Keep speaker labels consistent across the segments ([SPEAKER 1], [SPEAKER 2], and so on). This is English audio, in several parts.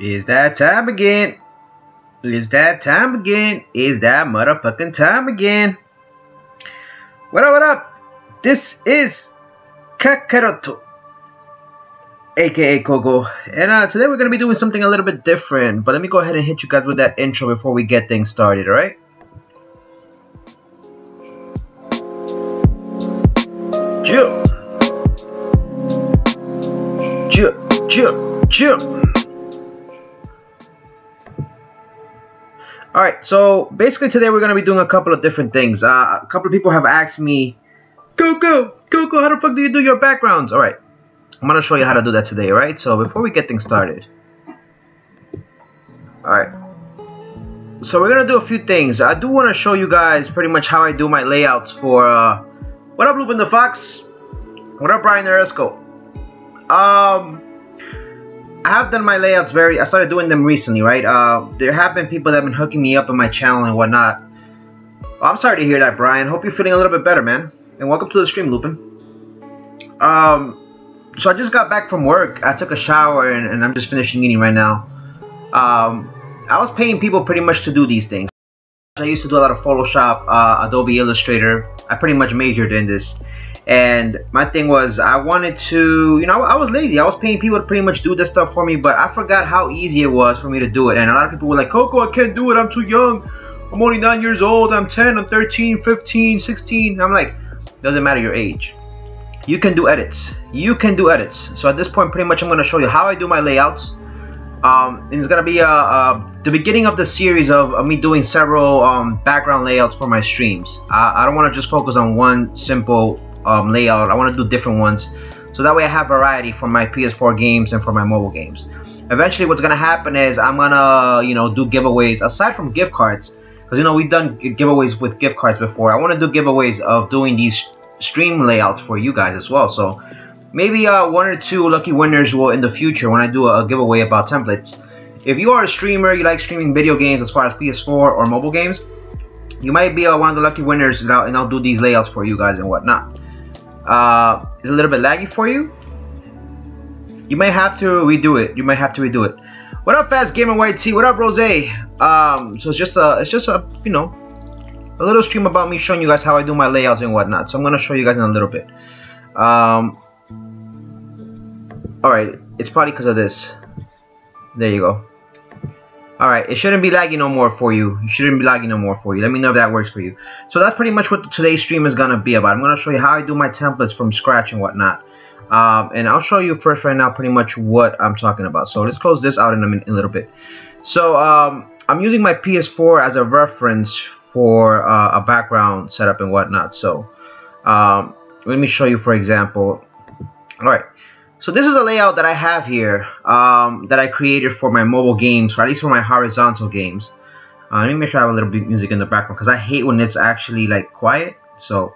[SPEAKER 1] Is that time again? Is that time again? Is that motherfucking time again? What up, what up? This is Kakaroto, aka Kogo, and today we're gonna be doing something a little bit different. But let me go ahead and hit you guys with that intro before we get things started, alright? Chill. Chill, chill, chill. Alright, so basically today we're going to be doing a couple of different things. A couple of people have asked me, Coco, how the fuck do you do your backgrounds? Alright, I'm going to show you how to do that today, alright? So before we get things started. Alright. So we're going to do a few things. I do want to show you guys pretty much how I do my layouts for, what up, Lupin the Fox? What up, Brian Eresco? I have done my layouts I started doing them recently, right? There have been people that have been hooking me up on my channel and whatnot. Well, I'm sorry to hear that, Brian. Hope you're feeling a little bit better, man. And welcome to the stream, Lupin. So I just got back from work. I took a shower and I'm just finishing eating right now. I was paying people pretty much to do these things. I used to do a lot of Photoshop, Adobe Illustrator. I pretty much majored in this. And my thing was, I wanted to, you know, I was lazy. I was paying people to pretty much do this stuff for me, but I forgot how easy it was for me to do it. And a lot of people were like, Coco, I can't do it. I'm too young. I'm only 9 years old. I'm 10, I'm 13, 15, 16. I'm like, doesn't matter your age. You can do edits. You can do edits. So at this point, pretty much I'm going to show you how I do my layouts. And it's going to be the beginning of the series of me doing several background layouts for my streams. I don't want to just focus on one simple layout. I want to do different ones, so that way I have variety for my PS4 games and for my mobile games. Eventually what's gonna happen is I'm gonna, you know, do giveaways aside from gift cards, because you know we've done giveaways with gift cards before. I want to do giveaways of doing these stream layouts for you guys as well. So maybe one or two lucky winners will in the future when I do a giveaway about templates. If you are a streamer, you like streaming video games as far as PS4 or mobile games, you might be one of the lucky winners, and I'll do these layouts for you guys and whatnot. It's a little bit laggy for you. You might have to redo it. You might have to redo it. What up, Fast Gamer White T? What up, Rose? So it's just a you know, a little stream about me showing you guys how I do my layouts and whatnot. So I'm gonna show you guys in a little bit. All right, it's probably because of this. There you go. Alright, it shouldn't be laggy no more for you. It shouldn't be laggy no more for you. Let me know if that works for you. So that's pretty much what today's stream is going to be about. I'm going to show you how I do my templates from scratch and whatnot. And I'll show you first right now pretty much what I'm talking about. So let's close this out in a little bit. So I'm using my PS4 as a reference for a background setup and whatnot. So let me show you, for example. Alright. So this is a layout that I have here that I created for my mobile games, or at least for my horizontal games. Let me make sure I have a little bit of music in the background, because I hate when it's actually like quiet. So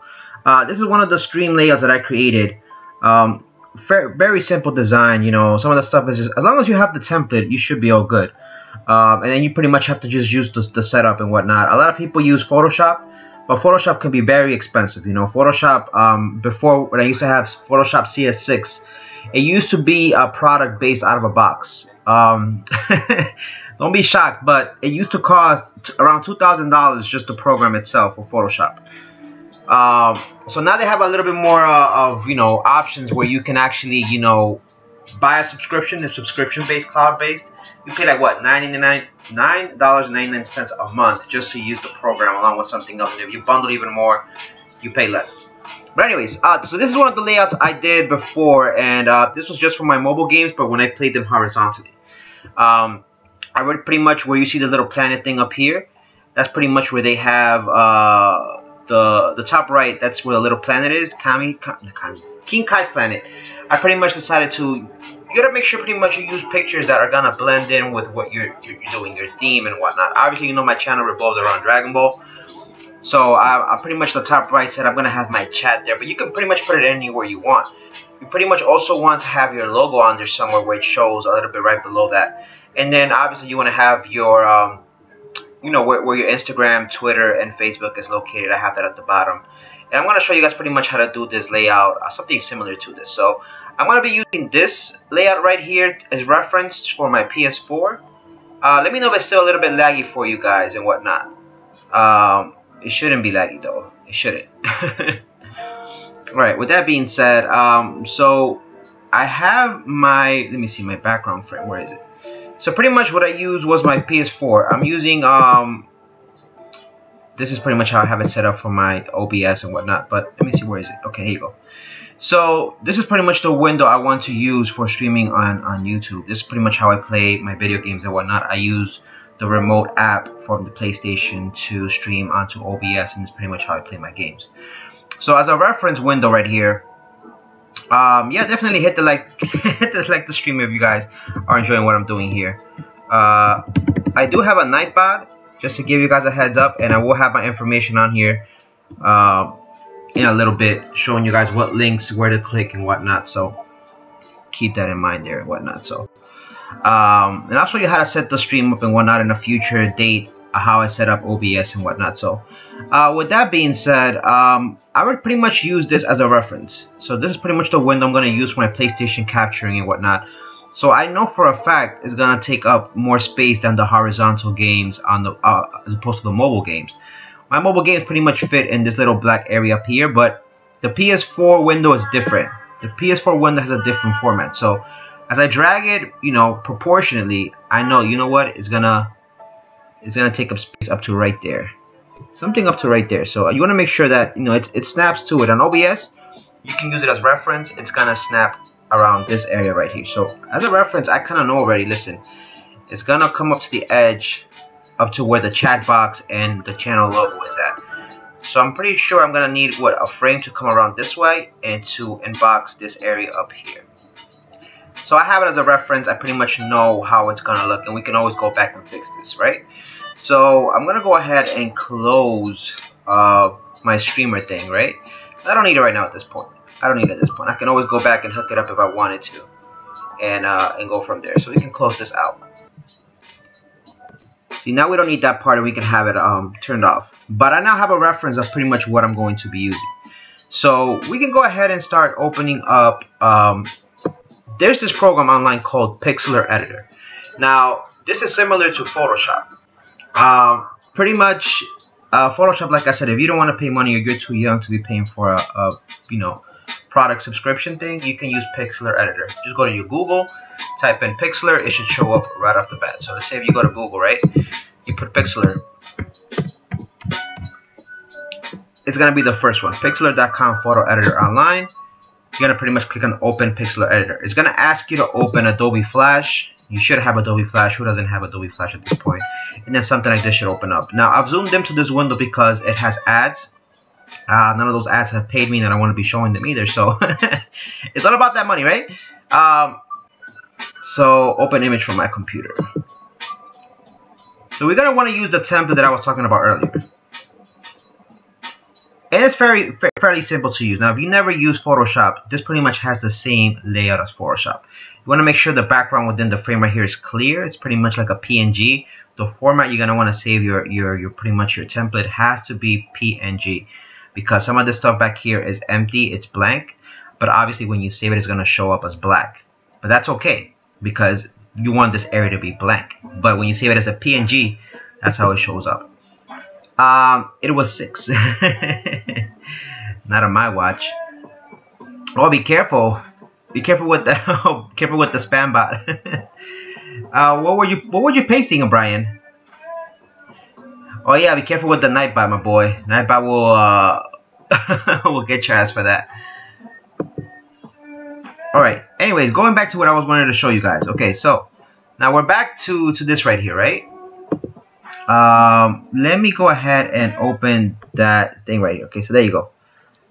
[SPEAKER 1] this is one of the stream layouts that I created. Very simple design, you know. Some of the stuff is just, as long as you have the template, you should be all good. And then you pretty much have to just use the setup and whatnot. A lot of people use Photoshop, but Photoshop can be very expensive. You know, Photoshop, before when I used to have Photoshop CS6, it used to be a product based out of a box. Don't be shocked, but it used to cost around $2,000 just the program itself for Photoshop. So now they have a little bit more of, you know, options where you can actually, you know, buy a subscription. It's subscription-based, cloud-based. You pay like what, $9.99 a month just to use the program along with something else. And if you bundle even more, you pay less. But anyways, so this is one of the layouts I did before, and this was just for my mobile games, but when I played them horizontally. I read pretty much where you see the little planet thing up here. That's pretty much where they have the top right. That's where the little planet is, King Kai's planet. I pretty much decided to, you gotta make sure pretty much you use pictures that are gonna blend in with what you're doing, your theme and whatnot. Obviously, you know my channel revolves around Dragon Ball. So I pretty much the top right said I'm going to have my chat there, but you can pretty much put it anywhere you want. You pretty much also want to have your logo on there somewhere where it shows a little bit right below that. And then obviously you want to have your, you know, where your Instagram, Twitter, and Facebook is located. I have that at the bottom. And I'm going to show you guys pretty much how to do this layout, something similar to this. So I'm going to be using this layout right here as reference for my PS4. Let me know if it's still a little bit laggy for you guys and whatnot. It shouldn't be laggy though. It shouldn't. Right, with that being said, so I have my, let me see my background frame, where is it? So pretty much what I used was my PS4. I'm using, this is pretty much how I have it set up for my OBS and whatnot, but let me see, where is it? Okay, here you go. So this is pretty much the window I want to use for streaming on YouTube. This is pretty much how I play my video games and whatnot. I use the remote app from the PlayStation to stream onto OBS, and it's pretty much how I play my games. So as a reference window right here, yeah, definitely hit the like, hit the stream if you guys are enjoying what I'm doing here. I do have a Nightbot, just to give you guys a heads up, and I will have my information on here in a little bit, showing you guys what links, where to click and whatnot. So keep that in mind there and whatnot. So and I'll show you how to set the stream up and whatnot in a future date, how I set up OBS and whatnot. So with that being said, I would pretty much use this as a reference. So this is pretty much the window I'm going to use for my PlayStation capturing and whatnot. So I know for a fact it's going to take up more space than the horizontal games on the as opposed to the mobile games. My mobile games pretty much fit in this little black area up here, but the PS4 window is different. The PS4 window has a different format. So as I drag it, you know, proportionately, I know, you know what, it's gonna take up space up to right there. Something up to right there. So you want to make sure that, you know, it snaps to it. On OBS, you can use it as reference. It's gonna snap around this area right here. So as a reference, I kind of know already. Listen, it's gonna come up to the edge, up to where the chat box and the channel logo is at. So I'm pretty sure I'm gonna need what, a frame to come around this way and to inbox this area up here. So I have it as a reference. I pretty much know how it's gonna look, and we can always go back and fix this, right? So I'm gonna go ahead and close my streamer thing, right? I don't need it right now at this point. I don't need it at this point. I can always go back and hook it up if I wanted to, and go from there. So we can close this out. See, now we don't need that part, and we can have it turned off. But I now have a reference of pretty much what I'm going to be using. So we can go ahead and start opening up. There's this program online called Pixlr Editor. Now this is similar to Photoshop. Pretty much Photoshop, like I said, if you don't want to pay money or you're too young to be paying for a you know, product subscription thing, you can use Pixlr Editor. Just go to your Google, type in Pixlr, it should show up right off the bat. So let's say if you go to Google, right, you put Pixlr, it's gonna be the first one, Pixlr.com photo editor online. You're gonna pretty much click on Open Pixlr Editor. It's gonna ask you to open Adobe Flash. You should have Adobe Flash. Who doesn't have Adobe Flash at this point? And then something like this should open up. Now I've zoomed into this window because it has ads. None of those ads have paid me, and I don't want to be showing them either. So it's all about that money, right? So open image from my computer. So we're gonna want to use the template that I was talking about earlier. And it's fairly simple to use. Now, if you never use Photoshop, this pretty much has the same layout as Photoshop. You want to make sure the background within the frame right here is clear. It's pretty much like a PNG. The format you're gonna want to save your pretty much your template has to be PNG, because some of this stuff back here is empty, it's blank. But obviously, when you save it, it's gonna show up as black. But that's okay, because you want this area to be blank. But when you save it as a PNG, that's how it shows up. It was 6. Not on my watch. Oh, be careful! Be careful with the careful with the spam bot. What were you pasting, Brian? Oh yeah, be careful with the Nightbot, my boy. Nightbot will will get your ass for that. All right. Anyways, going back to what I was wanting to show you guys. Okay, so now we're back to this right here, right? Let me go ahead and open that thing right here. Okay, so there you go.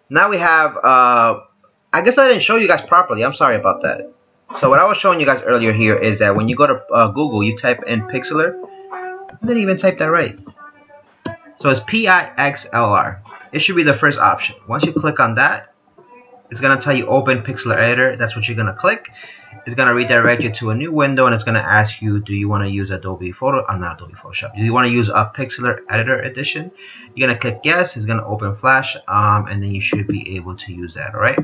[SPEAKER 1] Now we have, I guess I didn't show you guys properly. I'm sorry about that. So what I was showing you guys earlier here is that when you go to Google, you type in Pixlr. I didn't even type that right. So it's Pixlr. It should be the first option. Once you click on that, it's going to tell you Open Pixlr Editor. That's what you're going to click. It's going to redirect you to a new window, and it's going to ask you, do you want to use Adobe Photo? Not Adobe Photoshop. Do you want to use a Pixlr Editor Edition? You're going to click yes. It's going to open Flash, and then you should be able to use that. All right.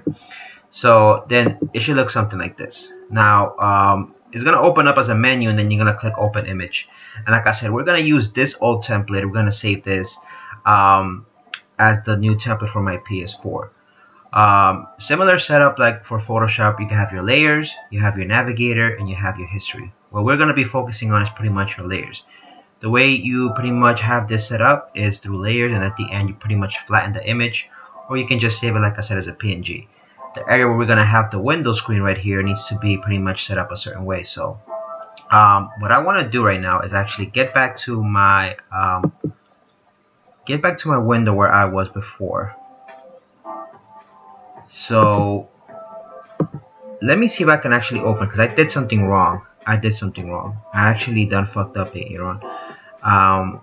[SPEAKER 1] So then it should look something like this. Now it's gonna open up as a menu, and then you're gonna click open image. And like I said, we're gonna use this old template. We're gonna save this as the new template for my PS4. Similar setup like for Photoshop. You can have your layers, you have your navigator, and you have your history. What we're gonna be focusing on is pretty much your layers. The way you pretty much have this set up is through layers, and at the end you pretty much flatten the image, or you can just save it, like I said, as a PNG. The area where we're gonna have the window screen right here needs to be pretty much set up a certain way. So what I want to do right now is actually get back to my window where I was before. So let me see if I can actually open, because I did something wrong. I actually done fucked up here on.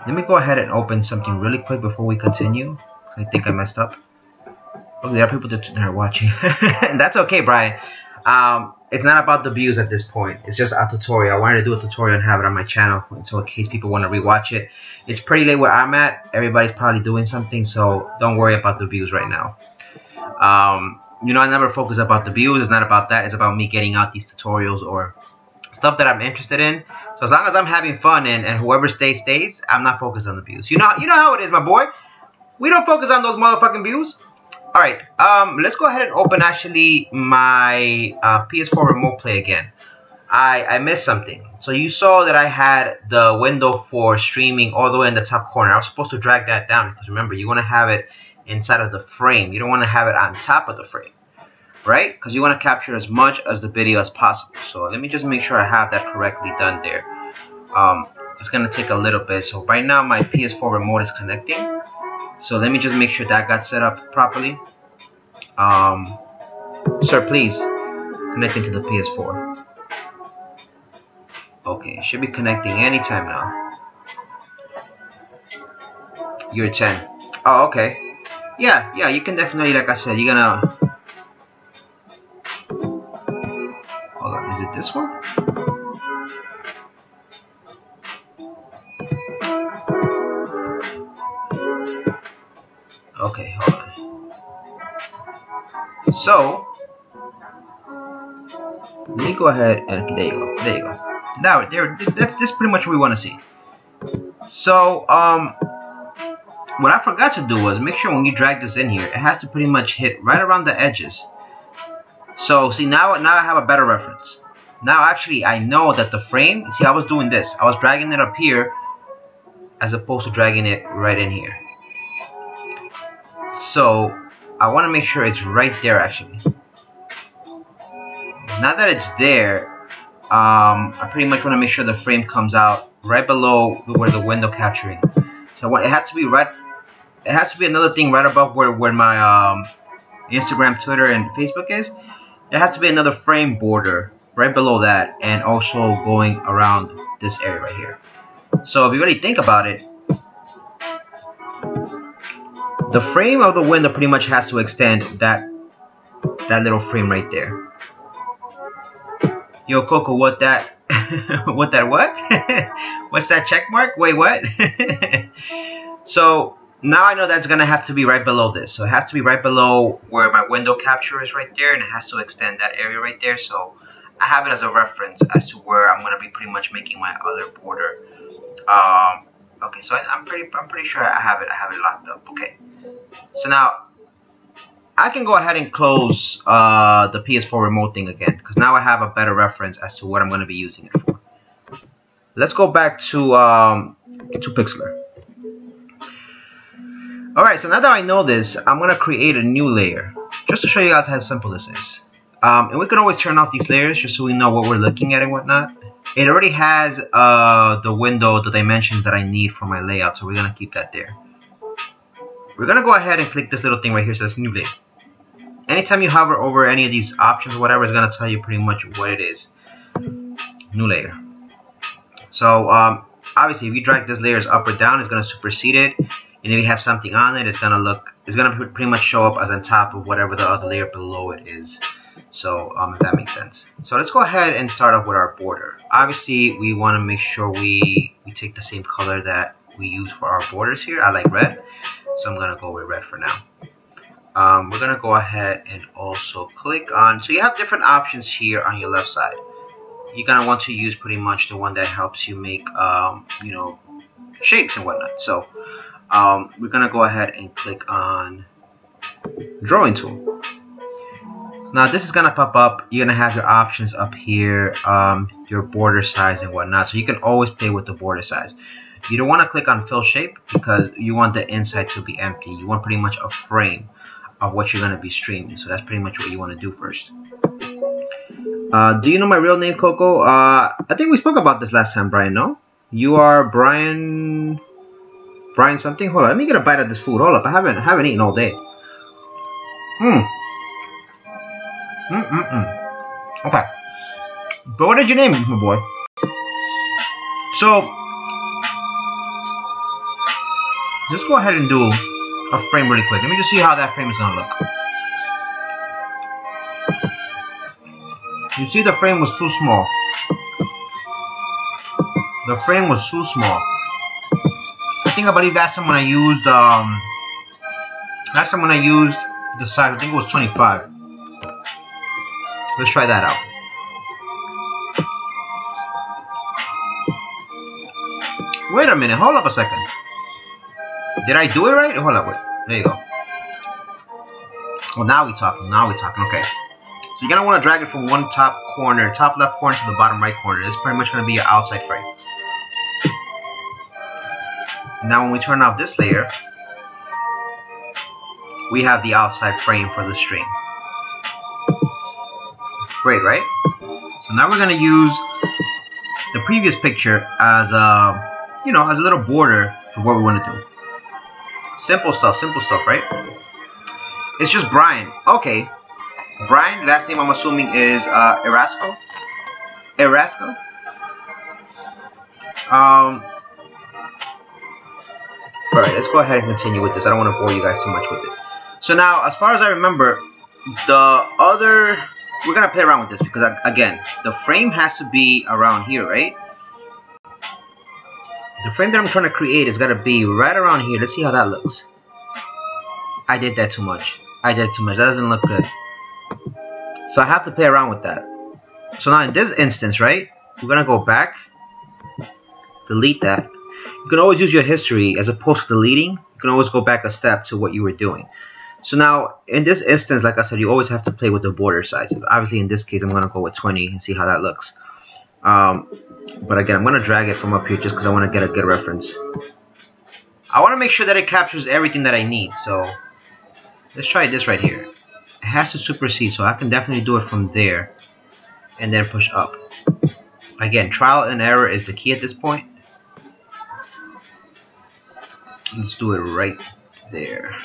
[SPEAKER 1] Let me go ahead and open something really quick before we continue. I think I messed up. Oh, there are people that are watching. And that's okay, Brian. It's not about the views at this point. It's just a tutorial. I wanted to do a tutorial and have it on my channel, so in case people want to rewatch it. It's pretty late where I'm at. Everybody's probably doing something, so don't worry about the views right now. You know, I never focus about the views. It's not about that. It's about me getting out these tutorials or stuff that I'm interested in. So as long as I'm having fun and whoever stays, I'm not focused on the views. You know how it is, my boy. We don't focus on those motherfucking views. Alright, let's go ahead and open actually my PS4 Remote Play again. I missed something. So you saw that I had the window for streaming all the way in the top corner. I was supposed to drag that down, because remember, you want to have it inside of the frame. You don't want to have it on top of the frame, right? Because you want to capture as much as the video as possible. So let me just make sure I have that correctly done there. It's going to take a little bit. So right now my PS4 remote is connecting. So let me just make sure that got set up properly. Sir, please connect into the PS4. Okay, should be connecting anytime now. You're 10. Oh, okay. Yeah, you can definitely, like I said, you're gonna... Hold on, is it this one? Okay, hold on. So, let me go ahead and there you go. Now, that's pretty much what we want to see. So, what I forgot to do was make sure when you drag this in here, it has to pretty much hit right around the edges. So, see, now I have a better reference. Now, actually, I know that the frame, see, I was doing this. I was dragging it up here as opposed to dragging it right in here. So, I want to make sure it's right there, actually. Now that it's there, I pretty much want to make sure the frame comes out right below where the window capturing. So it has to be right. It has to be another thing right above where my Instagram, Twitter, and Facebook is. There has to be another frame border right below that, and also going around this area right here. So if you really think about it, the frame of the window pretty much has to extend that little frame right there. Yo, Coco, what that? What? What's that check mark? Wait, what? So now I know that's gonna have to be right below this. So it has to be right below where my window capture is right there, and it has to extend that area right there. So I have it as a reference as to where I'm gonna be pretty much making my other border. Okay, so I'm pretty sure I have it locked up. Okay, so now I can go ahead and close the PS4 remote thing again, because now I have a better reference as to what I'm going to be using it for. Let's go back to Pixlr. Alright, so now that I know this, I'm going to create a new layer, just to show you guys how simple this is. And we can always turn off these layers just so we know what we're looking at and whatnot. It already has the window, the dimensions that I need for my layout, so we're going to keep that there. We're going to go ahead and click this little thing right here that says new layer. Anytime you hover over any of these options or whatever, it's going to tell you pretty much what it is. New layer. So obviously if you drag this layers up or down, it's going to supersede it. And if you have something on it, it's going to pretty much show up as on top of whatever the other layer below it is. So if that makes sense. So let's go ahead and start off with our border. Obviously we want to make sure we take the same color that we use for our borders here. I like red, so I'm going to go with red for now. we're gonna go ahead and also click on, so you have different options here on your left side. You're gonna want to use pretty much the one that helps you make you know, shapes and whatnot. So we're gonna go ahead and click on drawing tool. Now this is gonna pop up. You're gonna have your options up here, your border size and whatnot, so you can always play with the border size. You don't want to click on fill shape because you want the inside to be empty. You want pretty much a frame of what you're going to be streaming. So that's pretty much what you want to do first. Do you know my real name, Coco? I think we spoke about this last time, Brian, no? You are Brian something? Hold on, let me get a bite of this food. Hold up, I haven't eaten all day. Okay. But what did you name me, my boy? So let's go ahead and do a frame really quick. Let me just see how that frame is gonna look. You see the frame was too small. The frame was too small. I believe last time when I used the size, I think it was 25. Let's try that out. Wait a minute, hold up a second. Did I do it right? Hold up, wait. There you go. Well, now we're talking. Okay. So you're gonna want to drag it from one top left corner to the bottom right corner. This is pretty much gonna be your outside frame. Now when we turn off this layer, we have the outside frame for the stream. Great, right? So now we're gonna use the previous picture as a, you know, as a little border for what we want to do. Simple stuff, right? It's just Brian. Okay. Brian, last name I'm assuming is Erasco. Alright, let's go ahead and continue with this. I don't want to bore you guys too much with it. So now, as far as I remember, we're gonna play around with this because again, the frame has to be around here, right? The frame that I'm trying to create is gotta be right around here. Let's see how that looks. I did that too much. That doesn't look good. So I have to play around with that. So now in this instance, right, we're gonna go back, delete that. You can always use your history as opposed to deleting. You can always go back a step to what you were doing. So now in this instance, like I said, you always have to play with the border sizes. Obviously in this case, I'm gonna go with 20 and see how that looks. But again, I'm going to drag it from up here just because I want to get a good reference. I want to make sure that it captures everything that I need. So let's try this right here. It has to supersede, so I can definitely do it from there and then push up. Again, trial and error is the key at this point. Let's do it right there.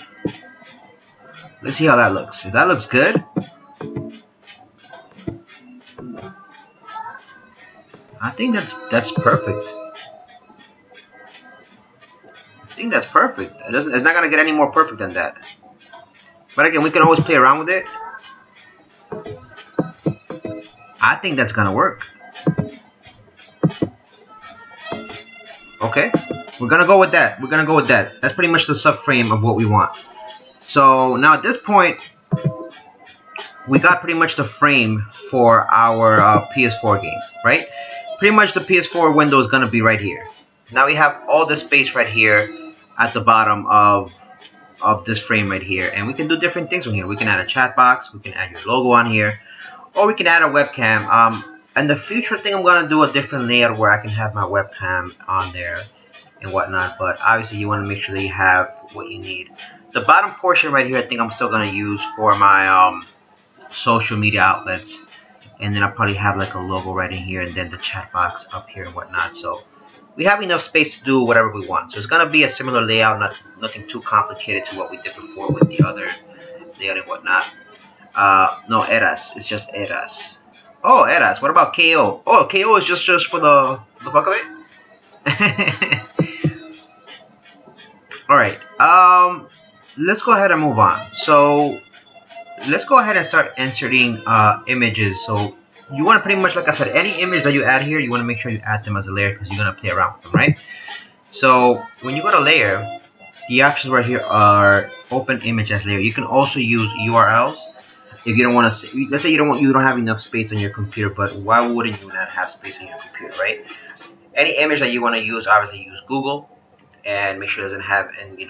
[SPEAKER 1] Let's see how that looks. If that looks good, I think that's perfect. It's not gonna get any more perfect than that. But again, we can always play around with it. I think that's gonna work. Okay, we're gonna go with that. That's pretty much the subframe of what we want. So now at this point, we got pretty much the frame for our PS4 game, right? Pretty much the PS4 window is going to be right here. Now we have all the space right here at the bottom of this frame right here. And we can do different things on here. We can add a chat box. We can add your logo on here. Or we can add a webcam. And the future thing, I'm going to do a different layout where I can have my webcam on there and whatnot. But obviously you want to make sure that you have what you need. The bottom portion right here, I think I'm still going to use for my social media outlets. And then I'll probably have like a logo right in here and then the chat box up here and whatnot. So we have enough space to do whatever we want. So it's going to be a similar layout, nothing too complicated to what we did before with the other layout and whatnot. No, Eras. It's just Eras. Oh, Eras. What about KO? Oh, KO is just for the fuck of it? Alright. Let's go ahead and move on. So let's go ahead and start inserting images. So you want to pretty much, like I said, any image that you add here, you want to make sure you add them as a layer because you're going to play around with them, right? So when you go to layer, the options right here are open image as layer. You can also use URLs if you don't want to. Let's say you don't have enough space on your computer, but why wouldn't you not have space on your computer, right? Any image that you want to use, obviously use Google, and make sure it doesn't have any,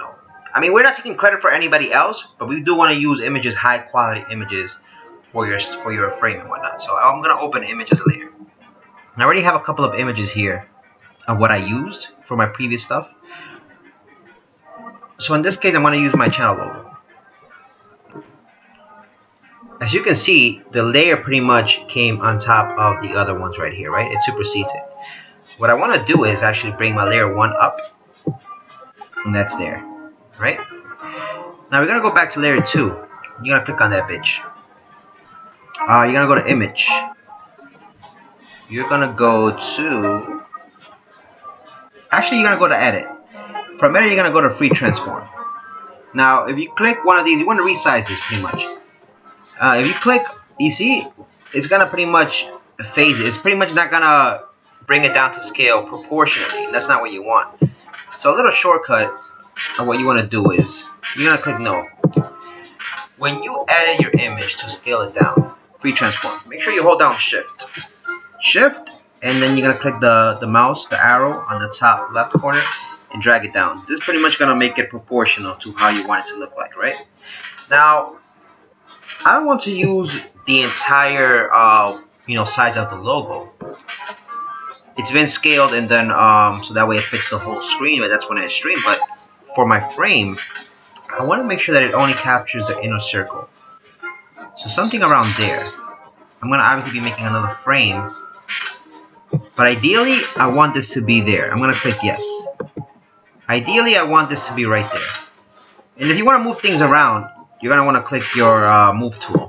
[SPEAKER 1] I mean, we're not taking credit for anybody else, but we do want to use images, high quality images for your frame and whatnot. So I'm gonna open image as a layer. I already have a couple of images here of what I used for my previous stuff. So in this case, I'm gonna use my channel logo. As you can see, the layer pretty much came on top of the other ones right here, right? It supersedes it. What I want to do is actually bring my layer 1 up, and that's there, right? Now we're gonna go back to layer 2. You're gonna click on that bitch. You're gonna go to image. You're gonna go to. Actually, you're gonna go to edit. From edit, you're gonna go to free transform. Now, if you click one of these, you want to resize this pretty much. If you click, you see, it's gonna pretty much phase it. It's pretty much not gonna bring it down to scale proportionally. That's not what you want. So a little shortcut of what you want to do is you're gonna click no. When you edit your image to scale it down, free transform, make sure you hold down shift, and then you're gonna click the mouse, the arrow on the top left corner, and drag it down. This is pretty much gonna make it proportional to how you want it to look like, right? Now, I don't want to use the entire size of the logo. It's been scaled, and then so that way it fits the whole screen, but that's when I stream. But for my frame, I want to make sure that it only captures the inner circle. So something around there. I'm gonna obviously be making another frame, but ideally I want this to be there. I'm gonna click yes. Ideally I want this to be right there. And if you want to move things around, you're gonna want to click your move tool.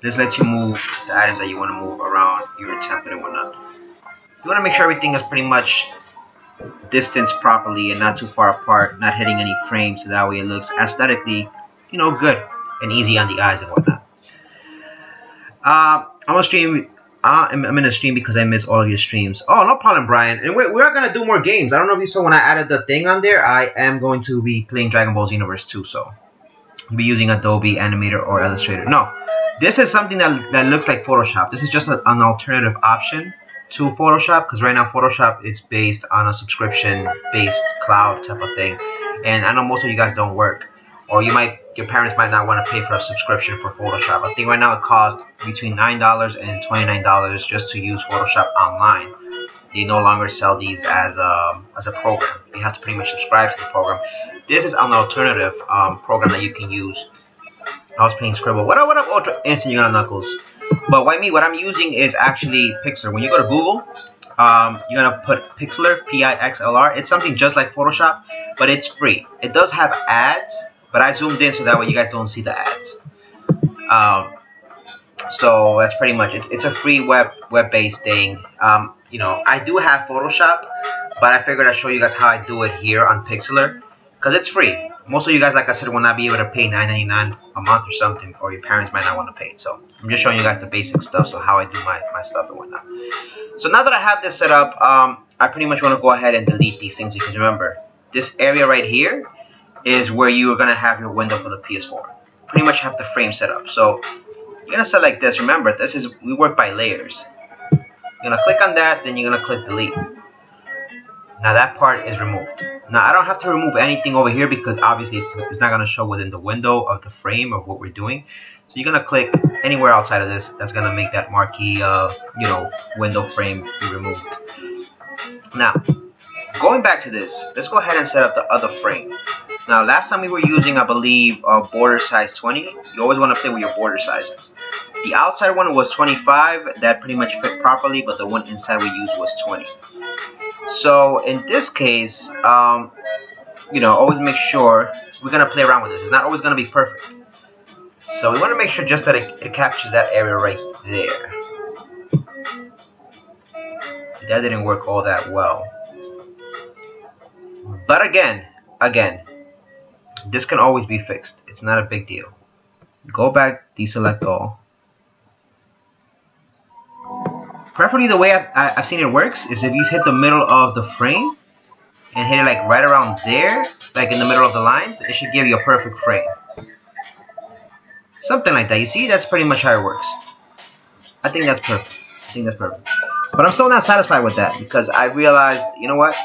[SPEAKER 1] This lets you move the items that you want to move around your template and whatnot. You want to make sure everything is pretty much distanced properly and not too far apart, not hitting any frames, so that way it looks aesthetically, good and easy on the eyes and whatnot. I'm gonna stream. I'm in a stream because I miss all of your streams. Oh, no problem, Brian. And we're gonna do more games. I don't know if you saw when I added the thing on there. I am going to be playing Dragon Ball Xenoverse 2, so I'll be using Adobe Animator or Illustrator. No, this is something that looks like Photoshop. This is just an alternative option to Photoshop, because right now Photoshop is based on a subscription-based cloud type of thing, and I know most of you guys don't work, or your parents might not want to pay for a subscription for Photoshop. I think right now it costs between $9 and $29 just to use Photoshop online. They no longer sell these as a program. You have to pretty much subscribe to the program. This is an alternative program that you can use. I was playing Scribble. What up, Ultra Instant? You got Knuckles. But what I'm using is actually Pixlr. When you go to Google, you're gonna put Pixlr, P-I-X-L-R. It's something just like Photoshop, but it's free. It does have ads, but I zoomed in so that way you guys don't see the ads. So that's pretty much it. It's a free web-based thing. I do have Photoshop, but I figured I'd show you guys how I do it here on Pixlr, because it's free. Most of you guys, like I said, will not be able to pay $9.99 a month or something, or your parents might not want to pay it. So I'm just showing you guys the basic stuff, so how I do my stuff and whatnot. So now that I have this set up, I pretty much want to go ahead and delete these things, because remember, this area right here is where you are going to have your window for the PS4. Pretty much have the frame set up. So you're going to select this. Remember, we work by layers. You're going to click on that, then you're going to click delete. Now that part is removed. Now I don't have to remove anything over here, because obviously it's not going to show within the window of the frame of what we're doing. So you're going to click anywhere outside of this. That's going to make that marquee, window frame be removed. Now, going back to this, let's go ahead and set up the other frame. Now, last time we were using, I believe, border size 20. You always want to play with your border sizes. The outside one was 25. That pretty much fit properly, but the one inside we used was 20. So in this case, always make sure we're going to play around with this. It's not always going to be perfect. So we want to make sure just that it captures that area right there. That didn't work all that well. But again, this can always be fixed. It's not a big deal. Go back, deselect all. Preferably the way I've seen it works is if you hit the middle of the frame and hit it like right around there, like in the middle of the lines, it should give you a perfect frame. Something like that. You see, that's pretty much how it works. I think that's perfect. I think that's perfect. But I'm still not satisfied with that because I realized, you know what?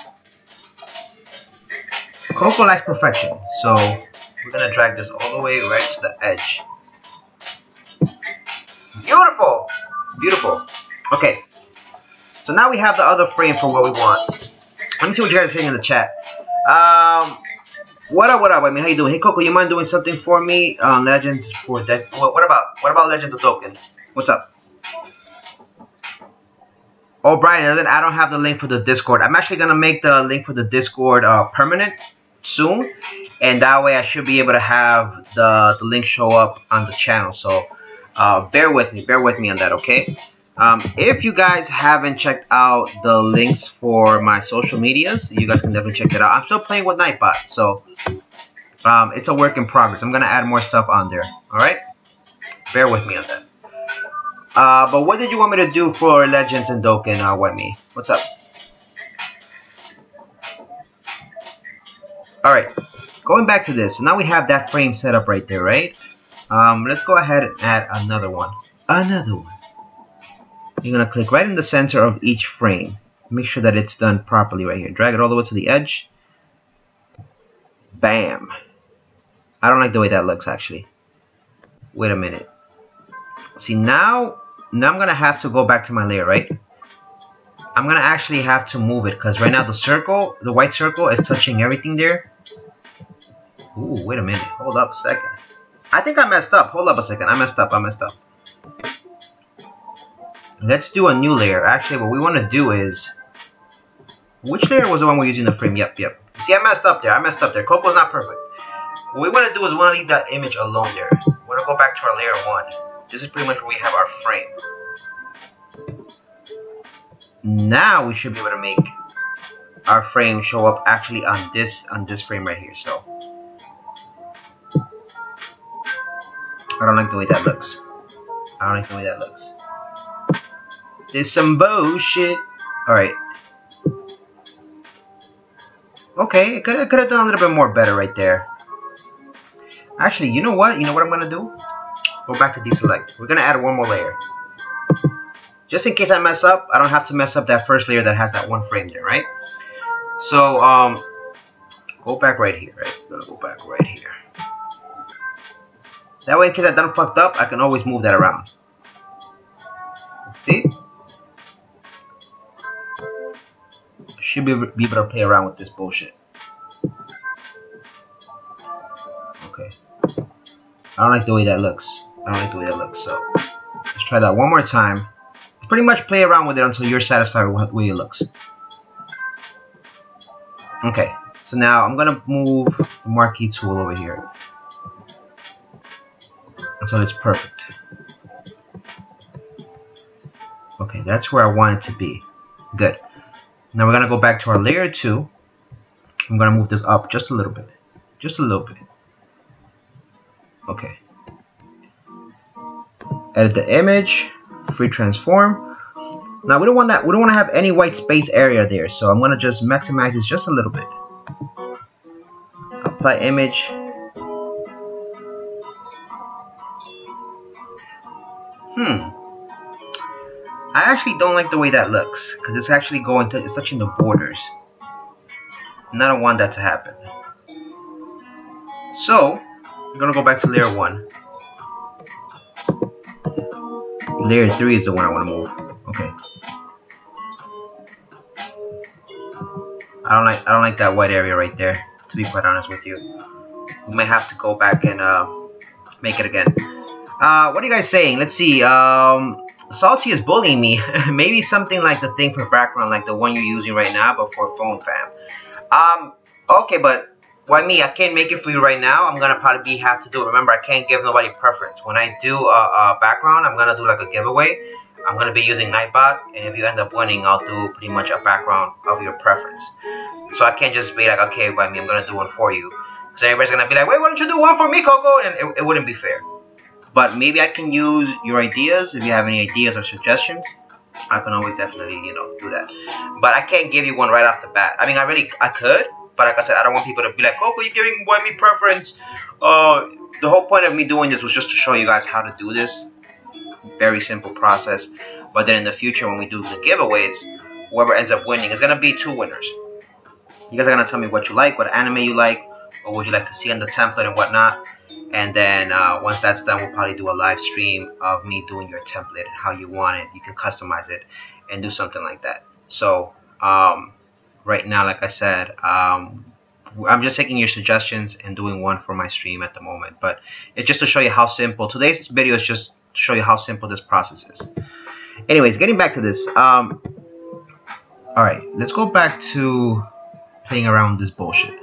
[SPEAKER 1] Coco likes perfection, so we're gonna drag this all the way right to the edge. Beautiful! Beautiful. Okay. So now we have the other frame for what we want. Let me see what you guys are saying in the chat. What up? I mean, how you doing? Hey Coco, you mind doing something for me? Legends for deck. What about Legends of Token? What's up? Oh, Brian, I don't have the link for the Discord. I'm actually gonna make the link for the Discord permanent soon, and that way I should be able to have the link show up on the channel. So bear with me on that, okay? If you guys haven't checked out the links for my social medias, you guys can definitely check it out. I'm still playing with Nightbot, so it's a work in progress. I'm gonna add more stuff on there. All right, bear with me on that. But what did you want me to do for Legends and Dokkan, Wemi? What's up? Alright, going back to this. So now we have that frame set up right there, right? Let's go ahead and add another one. Another one. You're going to click right in the center of each frame. Make sure that it's done properly right here. Drag it all the way to the edge. Bam. I don't like the way that looks, actually. Wait a minute. See, now I'm going to have to go back to my layer, right? I'm going to actually have to move it because right now the circle, the white circle is touching everything there. Ooh, wait a minute. Hold up a second. I think I messed up. Hold up a second. I messed up. Let's do a new layer. Actually, what we want to do is... Which layer was the one we're using the frame? Yep. See, I messed up there. Coco's not perfect. What we want to do is we want to leave that image alone there. We want to go back to our layer 1. This is pretty much where we have our frame. Now we should be able to make our frame show up actually on this frame right here. So I don't like the way that looks. There's some bullshit. Alright. Okay, it could have done a little bit more better right there. Actually, you know what? I'm gonna do? Go back to deselect. We're gonna add one more layer. Just in case I mess up, I don't have to mess up that first layer that has that one frame there, right? So, go back right here, right? We're gonna go back right here. That way, in case I done fucked up, I can always move that around. See? Should be able to play around with this bullshit. Okay. I don't like the way that looks. So, let's try that one more time. Pretty much play around with it until you're satisfied with the way it looks. Okay, so now I'm gonna move the marquee tool over here until it's perfect. Okay, that's where I want it to be. Good. Now we're gonna go back to our layer 2. I'm gonna move this up just a little bit. Okay. Edit the image. Free transform. Now we don't want that. We don't want to have any white space area there. So I'm gonna just maximize this just a little bit. Apply image. I actually don't like the way that looks because it's actually it's touching the borders, and I don't want that to happen. So we're gonna go back to layer 1. Layer 3 is the one I want to move. Okay. I don't like that white area right there, to be quite honest with you. We might have to go back and make it again. What are you guys saying? Let's see. Salty is bullying me. Maybe something like the thing for background, like the one you're using right now, but for phone fam. Okay, but why me? I can't make it for you right now. I'm gonna probably have to do it. Remember, I can't give nobody preference. When I do a background, I'm gonna do like a giveaway. I'm gonna be using Nightbot, and if you end up winning, I'll do pretty much a background of your preference. So I can't just be like, okay, by me, I'm gonna do one for you, because everybody's gonna be like, wait, why don't you do one for me, Coco? And it wouldn't be fair. But maybe I can use your ideas if you have any ideas or suggestions. I can always definitely, you know, do that. But I can't give you one right off the bat. I mean, I could, but like I said, I don't want people to be like, Coco, you're giving me preference. The whole point of me doing this was just to show you guys how to do this. Very simple process. But then in the future, when we do the giveaways, whoever ends up winning is gonna be 2 winners. You guys are gonna tell me what you like, what anime you like, or would you like to see on the template and whatnot. And then once that's done, we'll probably do a live stream of me doing your template and how you want it. You can customize it and do something like that. So right now, like I said, I'm just taking your suggestions and doing one for my stream at the moment. But it's just to show you how simple. Today's video is just to show you how simple this process is. Anyways, getting back to this. All right, let's go back to playing around with this bullshit.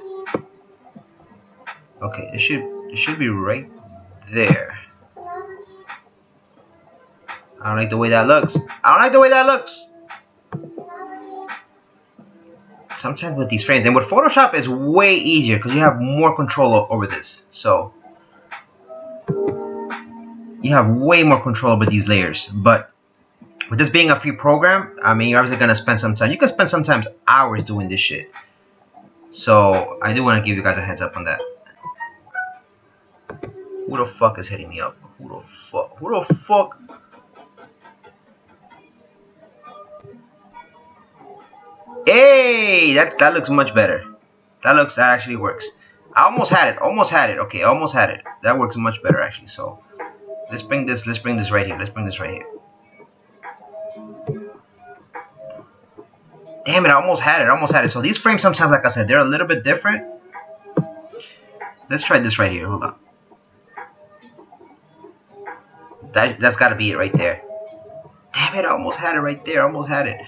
[SPEAKER 1] Okay, it should be right there. I don't like the way that looks. I don't like the way that looks. Sometimes with these frames, and with Photoshop is way easier because you have more control over this. So you have way more control over these layers. But with this being a free program, I mean, you're obviously gonna spend some time. You can spend sometimes hours doing this shit. So I do want to give you guys a heads up on that. Who the fuck is hitting me up? Who the fuck? Who the fuck? Hey, that looks much better. That actually works. I almost had it. Almost had it. Okay, almost had it. That works much better actually. So let's bring this right here. Let's bring this right here. Damn it, I almost had it. I almost had it. So these frames sometimes, like I said, they're a little bit different. Let's try this right here. Hold on. That's got to be it right there. Damn it, I almost had it right there. I almost had it.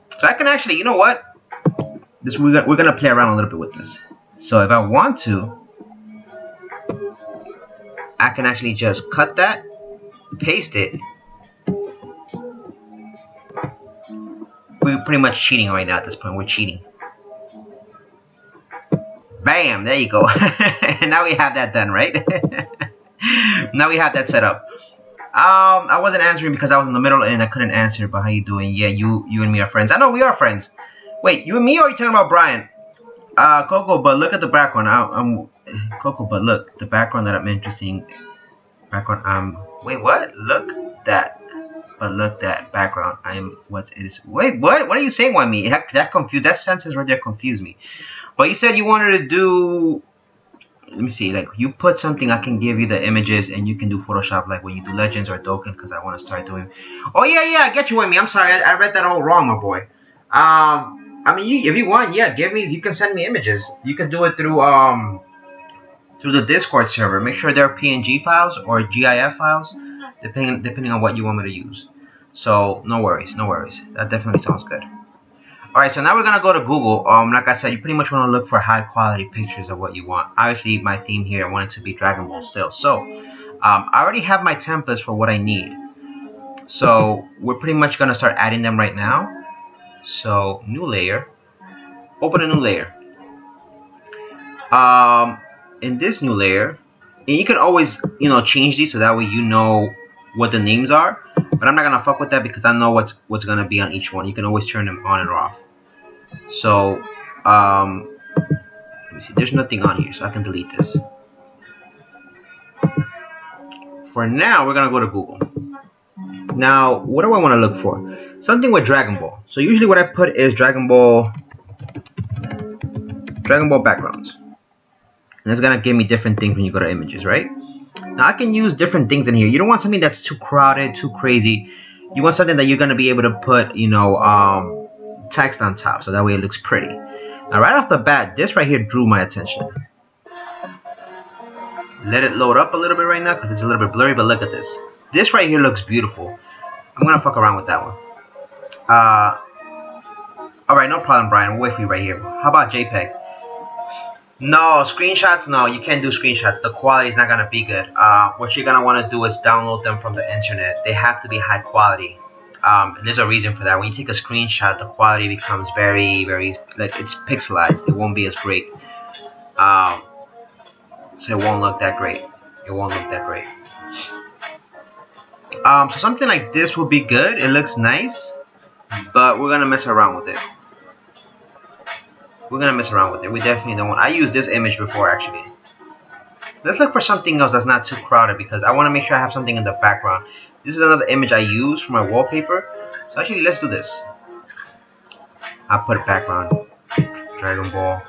[SPEAKER 1] So I can actually, you know what? We're gonna play around a little bit with this. So if I want to, I can actually just cut that, paste it. We're pretty much cheating right now at this point. We're cheating. Bam! There you go. Now we have that done, right? Now we have that set up. I wasn't answering because I was in the middle and I couldn't answer. But how you doing? Yeah, you and me are friends. I know we are friends. Wait, you and me, or are you talking about Brian? Coco, but look at the background. I'm Coco, but look, the background that I'm interesting. Background. Wait, what? Look that. But look that background. What is? Wait, what? What are you saying? Why me? That confused. That sentence right there confused me. But you said you wanted to do. Let me see. Like you put something, I can give you the images, and you can do Photoshop, like when you do Legends or Dokkan, because I want to start doing. Oh yeah, I get you with me. I'm sorry, I read that all wrong, my boy. I mean, if you want, yeah, you can send me images. You can do it through the Discord server. Make sure they're PNG files or GIF files, depending on what you want me to use. So no worries, no worries. That definitely sounds good. Alright, so now we're gonna go to Google. Like I said, you pretty much want to look for high quality pictures of what you want. Obviously, my theme here, I want it to be Dragon Ball still. So I already have my templates for what I need. So we're pretty much gonna start adding them right now. So new layer, open a new layer. In this new layer, and you can always, you know, change these so that way you know what the names are. But I'm not gonna fuck with that because I know what's gonna be on each one. You can always turn them on and off. So let me see. There's nothing on here, so I can delete this. For now, we're gonna go to Google. Now, what do I want to look for? Something with Dragon Ball. So usually what I put is Dragon Ball backgrounds. And it's gonna give me different things when you go to images, right? Now I can use different things in here. You don't want something that's too crowded, too crazy. You want something that you're gonna be able to put, you know, text on top, so that way it looks pretty. Now right off the bat, this right here drew my attention. Let it load up a little bit right now because it's a little bit blurry, but look at this. This right here looks beautiful. I'm gonna fuck around with that one. Alright, no problem, Brian. We'll wait for you right here. How about JPEG? No, screenshots, no, you can't do screenshots. The quality is not gonna be good. What you're gonna want to do is download them from the internet. They have to be high quality. And there's a reason for that. When you take a screenshot, the quality becomes very, very, like, it's pixelized. It won't be as great. So it won't look that great. It won't look that great. So something like this would be good. It looks nice, but we're gonna mess around with it. We're gonna mess around with it. We definitely don't want. I used this image before actually. Let's look for something else that's not too crowded because I want to make sure I have something in the background. This is another image I use for my wallpaper. So actually, let's do this. I'll put a background. Dragon Ball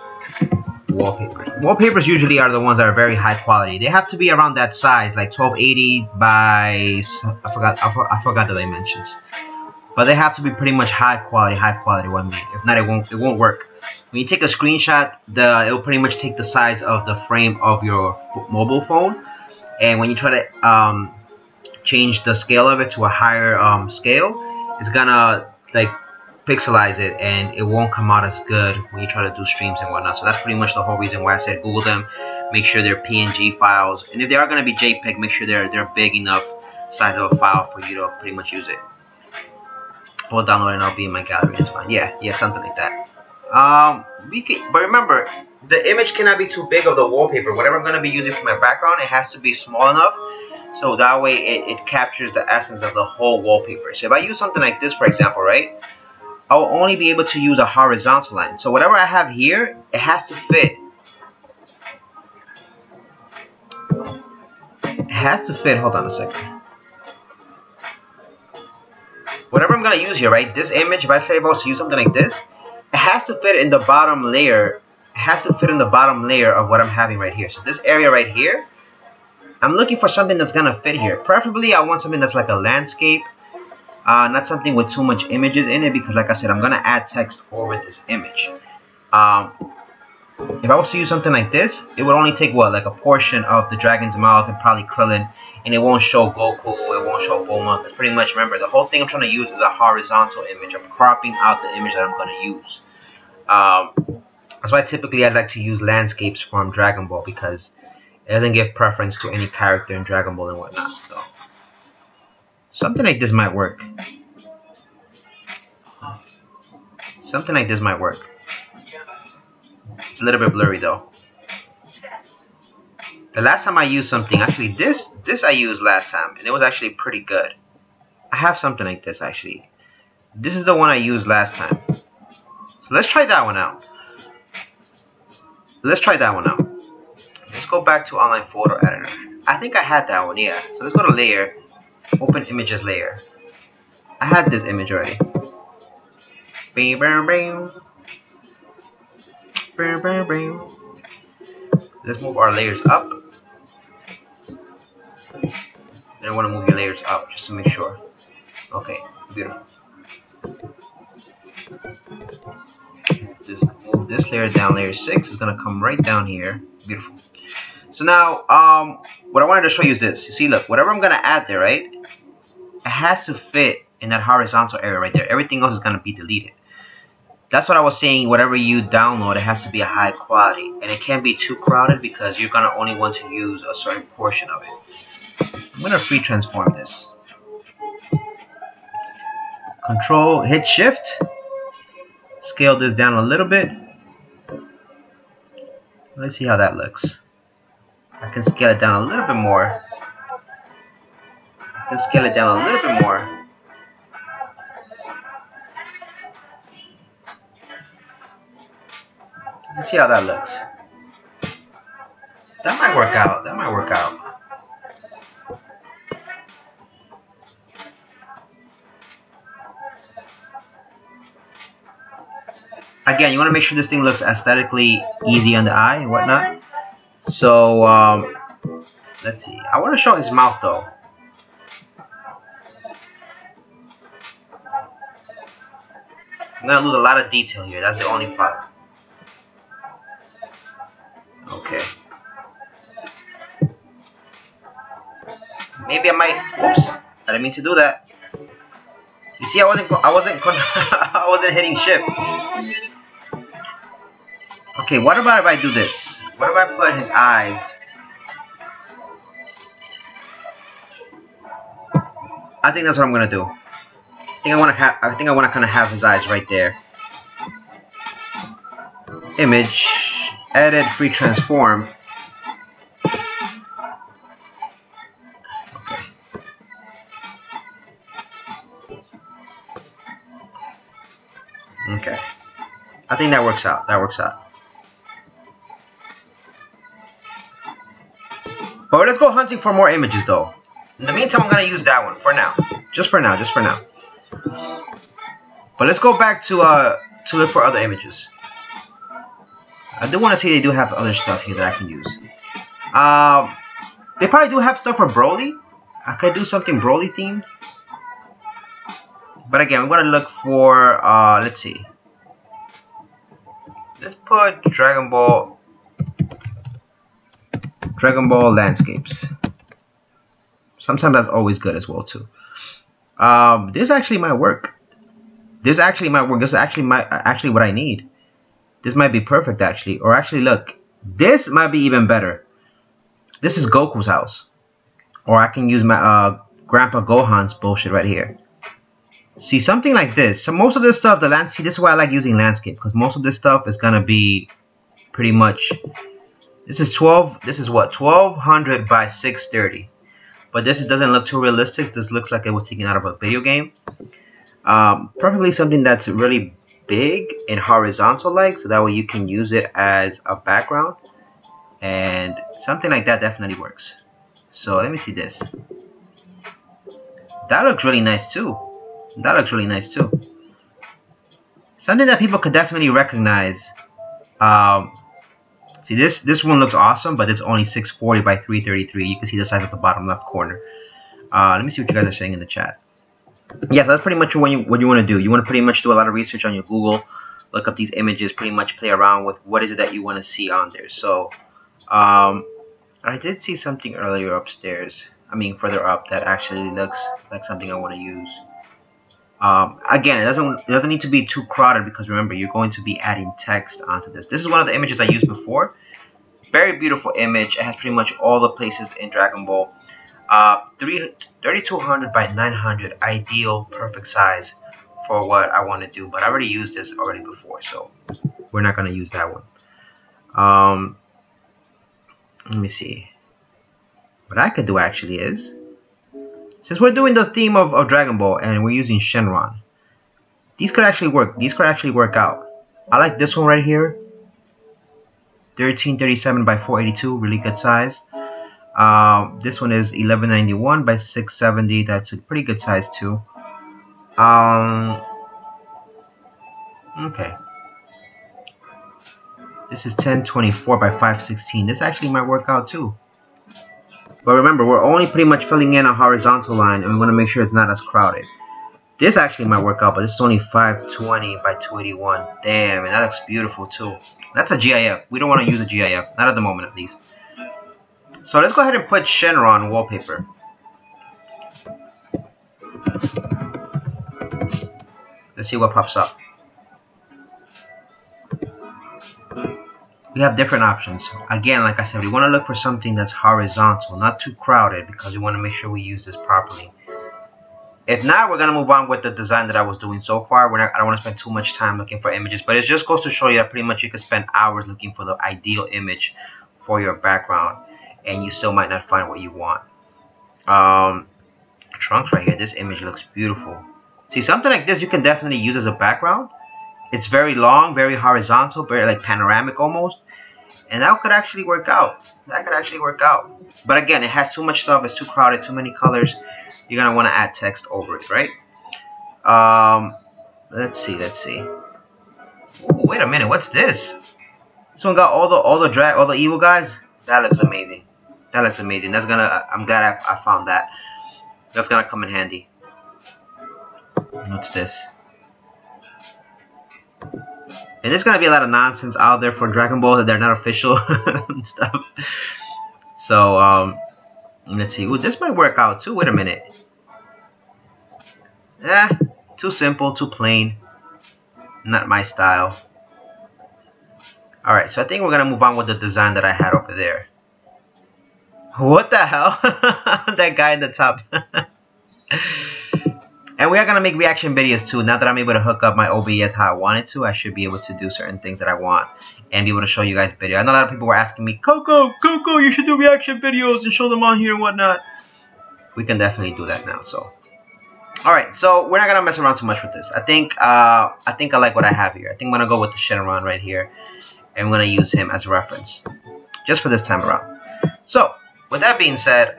[SPEAKER 1] wallpapers. Wallpapers usually are the ones that are very high quality. They have to be around that size, like 1280 by I forgot the dimensions. But they have to be pretty much high quality one minute. If not, it won't work. When you take a screenshot, it will pretty much take the size of the frame of your mobile phone, and when you try to change the scale of it to a higher scale, it's gonna like pixelize it, and it won't come out as good when you try to do streams and whatnot. So that's pretty much the whole reason why I said Google them, make sure they're PNG files, and if they are gonna be JPEG, make sure they're big enough size of a file for you to pretty much use it. We'll download it and I'll be in my gallery. It's fine. Yeah, something like that. But remember, the image cannot be too big of the wallpaper. Whatever I'm gonna be using for my background, it has to be small enough so that way it captures the essence of the whole wallpaper. So if I use something like this, for example, right, I'll only be able to use a horizontal line. So whatever I have here, it has to fit. It has to fit. Hold on a second. Whatever I'm gonna use here, right? This image, if I was to use something like this, it has to fit in the bottom layer. It has to fit in the bottom layer of what I'm having right here. So this area right here, I'm looking for something that's gonna fit here. Preferably, I want something that's like a landscape, not something with too much images in it, because like I said, I'm gonna add text over this image. If I was to use something like this, it would only take what, like a portion of the dragon's mouth and probably Krillin, and it won't show Goku, it won't show Bulma. Because pretty much, remember, the whole thing I'm trying to use is a horizontal image. I'm cropping out the image that I'm going to use. That's why typically I'd like to use landscapes from Dragon Ball, because it doesn't give preference to any character in Dragon Ball and whatnot. So something like this might work. Something like this might work. It's a little bit blurry though. The last time I used something, actually this I used last time, and it was actually pretty good. I have something like this actually. This is the one I used last time. So let's try that one out. Let's go back to online photo editor. I think I had that one, yeah. So let's go to layer, open images layer. I had this image already. Bam, bam, bam. Bam, bam, bam. Let's move our layers up. And I want to move your layers up just to make sure. Okay, beautiful. Just move this layer down. Layer 6 is gonna come right down here. Beautiful. So now, what I wanted to show you is this. You see, look, whatever I'm gonna add there, right? It has to fit in that horizontal area right there. Everything else is gonna be deleted. That's what I was saying. Whatever you download, it has to be a high quality, and it can't be too crowded because you're gonna only want to use a certain portion of it. I'm gonna free transform this. Control, hit Shift. Scale this down a little bit. Let's see how that looks. I can scale it down a little bit more. I can scale it down a little bit more. Let's see how that looks. That might work out. That might work out. Again, you want to make sure this thing looks aesthetically easy on the eye and whatnot. So, let's see. I want to show his mouth though. I'm going to lose a lot of detail here. That's the only problem. Okay. Maybe I might. Whoops! I didn't mean to do that. You see, I wasn't hitting Shift. Okay, what about if I do this? What if I put his eyes? I think that's what I'm gonna do. I think I want to kind of have his eyes right there. Image, edit, free transform. Okay. Okay. I think that works out. That works out. But let's go hunting for more images though. In the meantime, I'm gonna use that one for now. Just for now, just for now. But let's go back to look for other images. I do want to see they do have other stuff here that I can use. They probably do have stuff for Broly. I could do something Broly themed. But again, we want to look for let's see. Let's put Dragon Ball landscapes. Sometimes that's always good as well too. This actually might work. This actually might work. This is actually what I need. This might be perfect actually. Or actually look, this might be even better. This is Goku's house. Or I can use my Grandpa Gohan's bullshit right here. See, something like this. So most of this stuff, this is why I like using landscape, because most of this stuff is gonna be pretty much. This is 12. This is what, 1200 by 630. But this doesn't look too realistic. This looks like it was taken out of a video game. Preferably something that's really big and horizontal like, so that way you can use it as a background. And something like that definitely works. So let me see this. That looks really nice too. That looks really nice too. Something that people could definitely recognize. See, this one looks awesome, but it's only 640 by 333. You can see the size at the bottom left corner. Let me see what you guys are saying in the chat. Yeah, so that's pretty much what you want to do. You want to pretty much do a lot of research on your Google, look up these images, pretty much play around with what is it that you want to see on there. So, I did see something earlier upstairs. I mean, further up that actually looks like something I want to use. Again, it doesn't need to be too crowded, because remember, you're going to be adding text onto this. This is one of the images I used before. Very beautiful image. It has pretty much all the places in Dragon Ball. 3200 by 900, ideal, perfect size for what I want to do. But I already used this already before, so we're not going to use that one. Let me see. What I could do actually is, since we're doing the theme of Dragon Ball and we're using Shenron, these could actually work. These could actually work out. I like this one right here. 1337 by 482, really good size. This one is 1191 by 670. That's a pretty good size too. Okay. This is 1024 by 516. This actually might work out too. But remember, we're only pretty much filling in a horizontal line, and we want to make sure it's not as crowded. This actually might work out, but this is only 520 by 281. Damn, and that looks beautiful too. That's a GIF. We don't want to use a GIF. Not at the moment, at least. So let's go ahead and put Shenron wallpaper. Let's see what pops up. We have different options. Again, like I said, we want to look for something that's horizontal, not too crowded, because we want to make sure we use this properly. If not, we're going to move on with the design that I was doing so far. I don't want to spend too much time looking for images, but it just goes to show you that pretty much you can spend hours looking for the ideal image for your background, and you still might not find what you want. Trunks right here. This image looks beautiful. See, something like this you can definitely use as a background. It's very long, very horizontal, very like panoramic almost. And that could actually work out. That could actually work out. But again, it has too much stuff. It's too crowded, too many colors. You're going to want to add text over it, right? Let's see. Ooh, wait a minute. What's this? This one got all the evil guys. That looks amazing. That looks amazing. That's gonna. I'm glad I found that. That's gonna come in handy. What's this? And there's gonna be a lot of nonsense out there for Dragon Ball that they're not official and stuff. So let's see. Ooh, this might work out too. Wait a minute. Too simple, too plain. Not my style. Alright, so I think we're gonna move on with the design that I had over there. What the hell? That guy in the top. And we are going to make reaction videos too. Now that I'm able to hook up my OBS how I wanted to, I should be able to do certain things that I want and be able to show you guys video. I know a lot of people were asking me, Coco, you should do reaction videos and show them on here and whatnot. We can definitely do that now. So Alright, so we're not gonna mess around too much with this. I think I like what I have here. I think I'm gonna go with the Shenron right here, and I'm gonna use him as a reference just for this time around. So with that being said,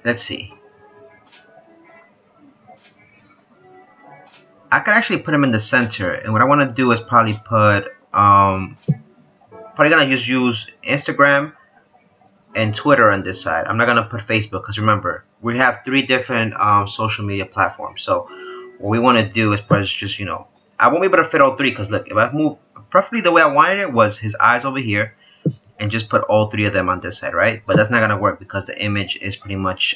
[SPEAKER 1] let's see. I could actually put him in the center, and what I want to do is probably put probably gonna just use Instagram and Twitter on this side. I'm not gonna put Facebook because remember we have 3 different social media platforms. So what we want to do is just, you know, I won't be able to fit all 3 because look, if I move preferably the way I wanted it was his eyes over here and just put all 3 of them on this side, right? But that's not gonna work because the image is pretty much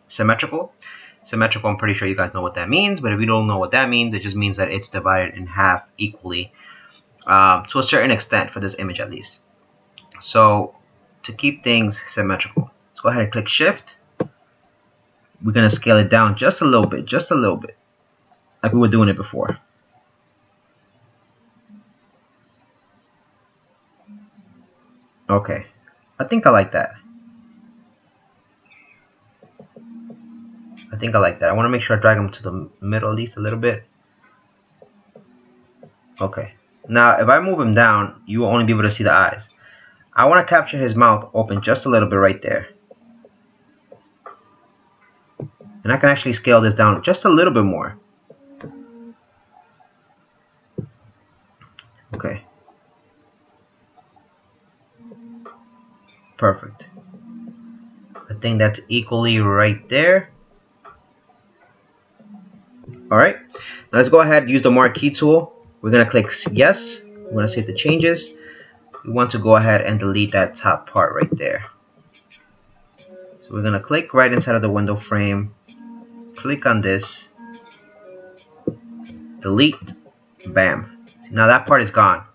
[SPEAKER 1] symmetrical. Symmetrical, I'm pretty sure you guys know what that means, but if you don't know what that means, it just means that it's divided in half equally to a certain extent for this image at least. So to keep things symmetrical, let's go ahead and click shift. We're gonna scale it down just a little bit, like we were doing it before. Okay, I think I like that. I want to make sure I drag him to the middle at least a little bit. Okay, now if I move him down, you will only be able to see the eyes. I want to capture his mouth open just a little bit right there. And I can actually scale this down just a little bit more. Okay. Perfect. I think that's equally right there. Alright. Now let's go ahead and use the marquee tool. We're going to click yes. We're going to save the changes. We want to go ahead and delete that top part right there. So we're going to click right inside of the window frame. Click on this. Delete. Bam. Now that part is gone.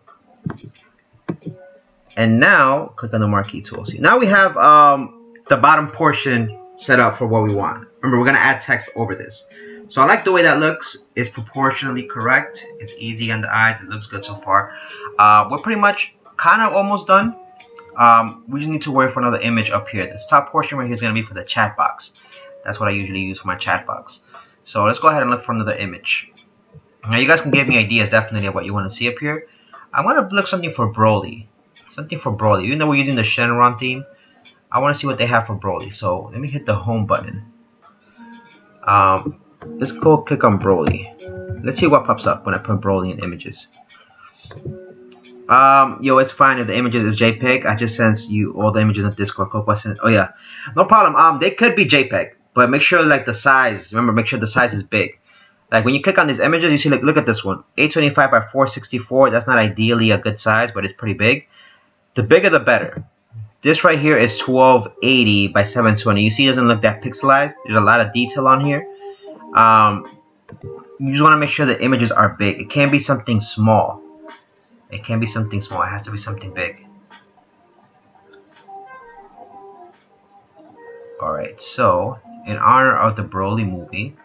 [SPEAKER 1] And now click on the marquee tool. See, now we have the bottom portion set up for what we want. Remember, we're going to add text over this. So I like the way that looks. It's proportionally correct. It's easy on the eyes. It looks good so far. We're pretty much kind of almost done. We just need to wait for another image up here. This top portion right here is going to be for the chat box. That's what I usually use for my chat box. So let's go ahead and look for another image. Now you guys can give me ideas definitely of what you want to see up here. I want to look something for Broly. Something for Broly. Even though we're using the Shenron theme, I want to see what they have for Broly. So let me hit the home button. Let's go click on Broly. Let's see what pops up when I put Broly in images. Yo, it's fine if the images is JPEG. I just sent you all the images on Discord. Oh yeah, no problem. They could be JPEG, but make sure like the size. Remember, make sure the size is big. Like when you click on these images, you see like look at this one, 825 by 464. That's not ideally a good size, but it's pretty big. The bigger the better. This right here is 1280 by 720. You see, it doesn't look that pixelized. There's a lot of detail on here. You just want to make sure the images are big. It can't be something small. It can't be something small. It has to be something big. Alright, so in honor of the Broly movie,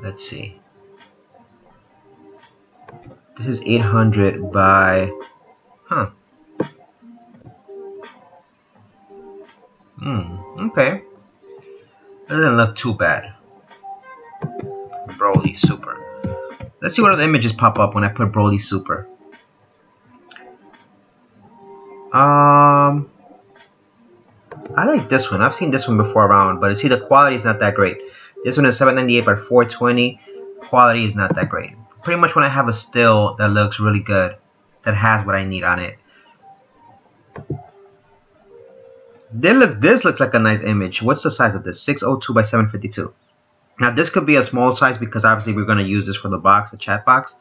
[SPEAKER 1] let's see. This is 800 by... Okay. That doesn't look too bad. Broly Super. Let's see what other images pop up when I put Broly Super. I like this one. I've seen this one before around, but you see the quality is not that great. This one is 798 by 420. Quality is not that great. Pretty much when I have a still that looks really good, that has what I need on it. This looks like a nice image. What's the size of this? 602 by 752. Now this could be a small size because obviously we're going to use this for the box, the chat box.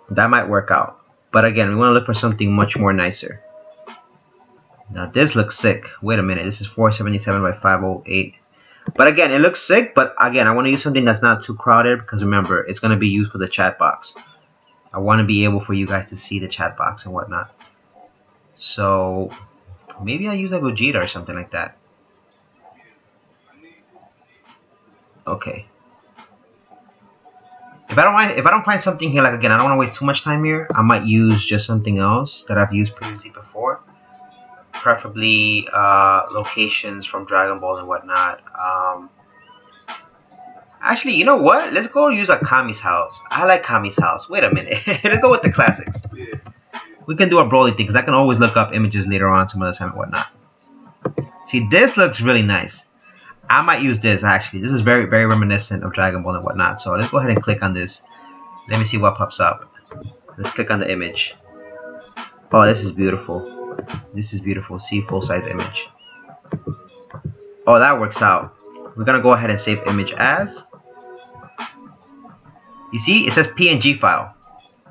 [SPEAKER 1] That might work out. But again, we want to look for something much more nicer. Now this looks sick. Wait a minute. This is 477 by 508. But again, it looks sick. But again, I want to use something that's not too crowded because remember, it's going to be used for the chat box. I want to be able for you guys to see the chat box and whatnot. So maybe I'll use like Gogeta or something like that. Okay. If I don't find something here, like again, I don't want to waste too much time here. I might use just something else that I've used previously before. preferably locations from Dragon Ball and whatnot. Actually, you know what? Let's go use a Kami's house. I like Kami's house. Wait a minute. Let's go with the classics. We can do a Broly thing because I can always look up images later on some other time and whatnot. See, this looks really nice. I might use this actually. This is very, very reminiscent of Dragon Ball and whatnot. So let's go ahead and click on this. Let me see what pops up. Let's click on the image. Oh, this is beautiful. This is beautiful. See, full-size image. Oh, that works out. We're gonna go ahead and save image as. You see, it says PNG file.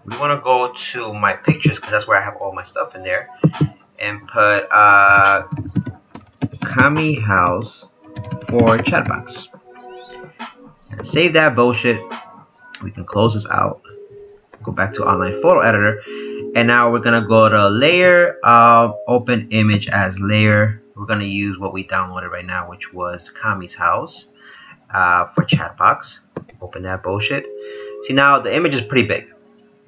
[SPEAKER 1] We want to go to my pictures because that's where I have all my stuff in there, and put Kami house for chat box. And save that bullshit. We can close this out. Go back to online photo editor, and now we're gonna go to layer, open image as layer. We're gonna use what we downloaded right now, which was Kami's house for chat box. Open that bullshit. See, now the image is pretty big.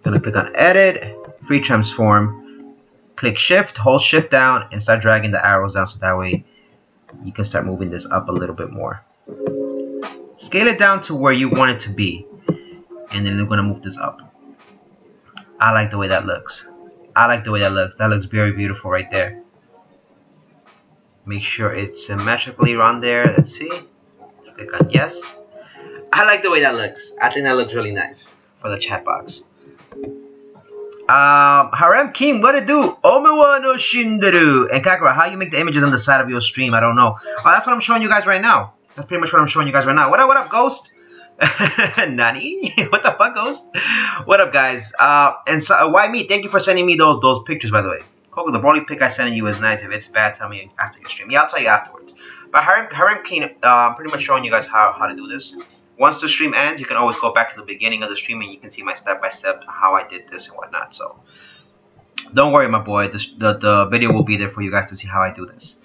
[SPEAKER 1] Gonna click on edit, free transform, click shift, hold shift down, and start dragging the arrows down so that way you can start moving this up a little bit more. Scale it down to where you want it to be, and then we're gonna move this up. I like the way that looks. I like the way that looks. That looks very beautiful right there. Make sure it's symmetrically around there. Let's see. Click on yes. I like the way that looks. I think that looks really nice for the chat box. Harem King, what it do? Omewa no shinderu. And Kakura, how you make the images on the side of your stream? I don't know. Oh, that's what I'm showing you guys right now. That's pretty much what I'm showing you guys right now. What up, Ghost? Nani? What the fuck, Ghost? What up, guys? And so, why me? Thank you for sending me those pictures, by the way. Coco, the Broly pic I sent you is nice. If it's bad, tell me after your stream. Yeah, I'll tell you afterwards. But Harem King, pretty much showing you guys how to do this. Once the stream ends, you can always go back to the beginning of the stream and you can see my step-by-step how I did this and whatnot. So don't worry, my boy. The video will be there for you guys to see how I do this.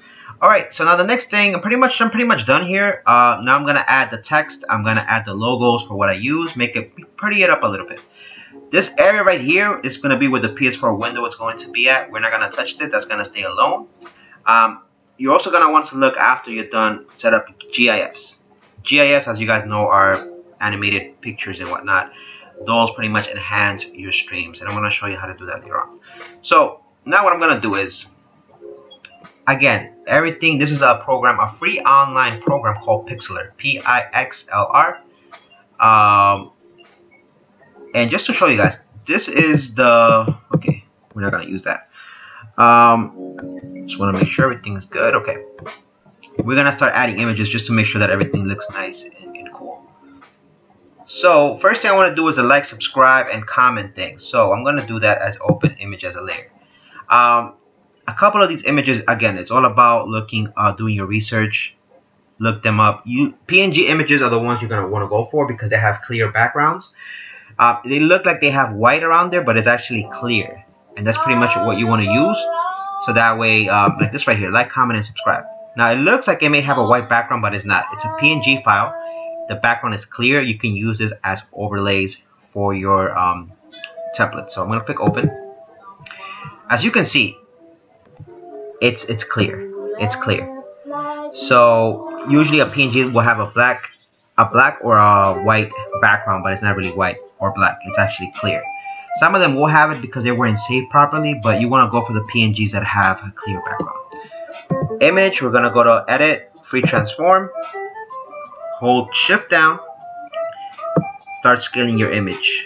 [SPEAKER 1] All right. So now the next thing, I'm pretty much done here. Now I'm gonna add the text. I'm gonna add the logos for what I use. Make it pretty it up a little bit. This area right here is gonna be where the PS4 window is going to be at. We're not gonna touch this. That's gonna stay alone. You're also gonna want to look after you're done set up GIFs. GIFs, as you guys know, are animated pictures and whatnot. Those pretty much enhance your streams, and I'm going to show you how to do that later on. So now what I'm going to do is, again, everything, this is a program, a free online program called Pixlr, P-I-X-L-R. And just to show you guys, this is the, okay, we're not going to use that. Just want to make sure everything is good. Okay. We're gonna start adding images just to make sure that everything looks nice and cool. So first thing I want to do is the like, subscribe, and comment thing. So I'm gonna do that as open image as a layer. A couple of these images, again, it's all about looking, doing your research, look them up. PNG images are the ones you're gonna want to go for because they have clear backgrounds. They look like they have white around there, but it's actually clear, and that's pretty much what you want to use. So that way, like this right here, like, comment, and subscribe. Now, it looks like it may have a white background, but it's not. It's a PNG file. The background is clear. You can use this as overlays for your template. So I'm going to click open. As you can see, it's clear. It's clear. So usually a PNG will have a black or a white background, but it's not really white or black. It's actually clear. Some of them will have it because they weren't saved properly, but you want to go for the PNGs that have a clear background. Image, we're gonna go to edit, free transform, hold shift down, start scaling your image,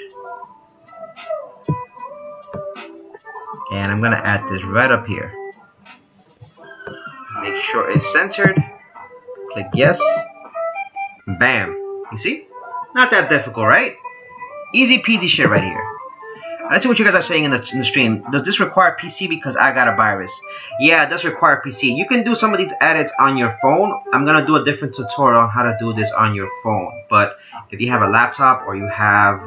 [SPEAKER 1] and I'm gonna add this right up here. Make sure it's centered, click yes, bam. You see, not that difficult, right? Easy peasy shit right here. Let's see what you guys are saying in the stream. Does this require PC because I got a virus? Yeah, it does require PC. You can do some of these edits on your phone. I'm going to do a different tutorial on how to do this on your phone. But if you have a laptop or you have,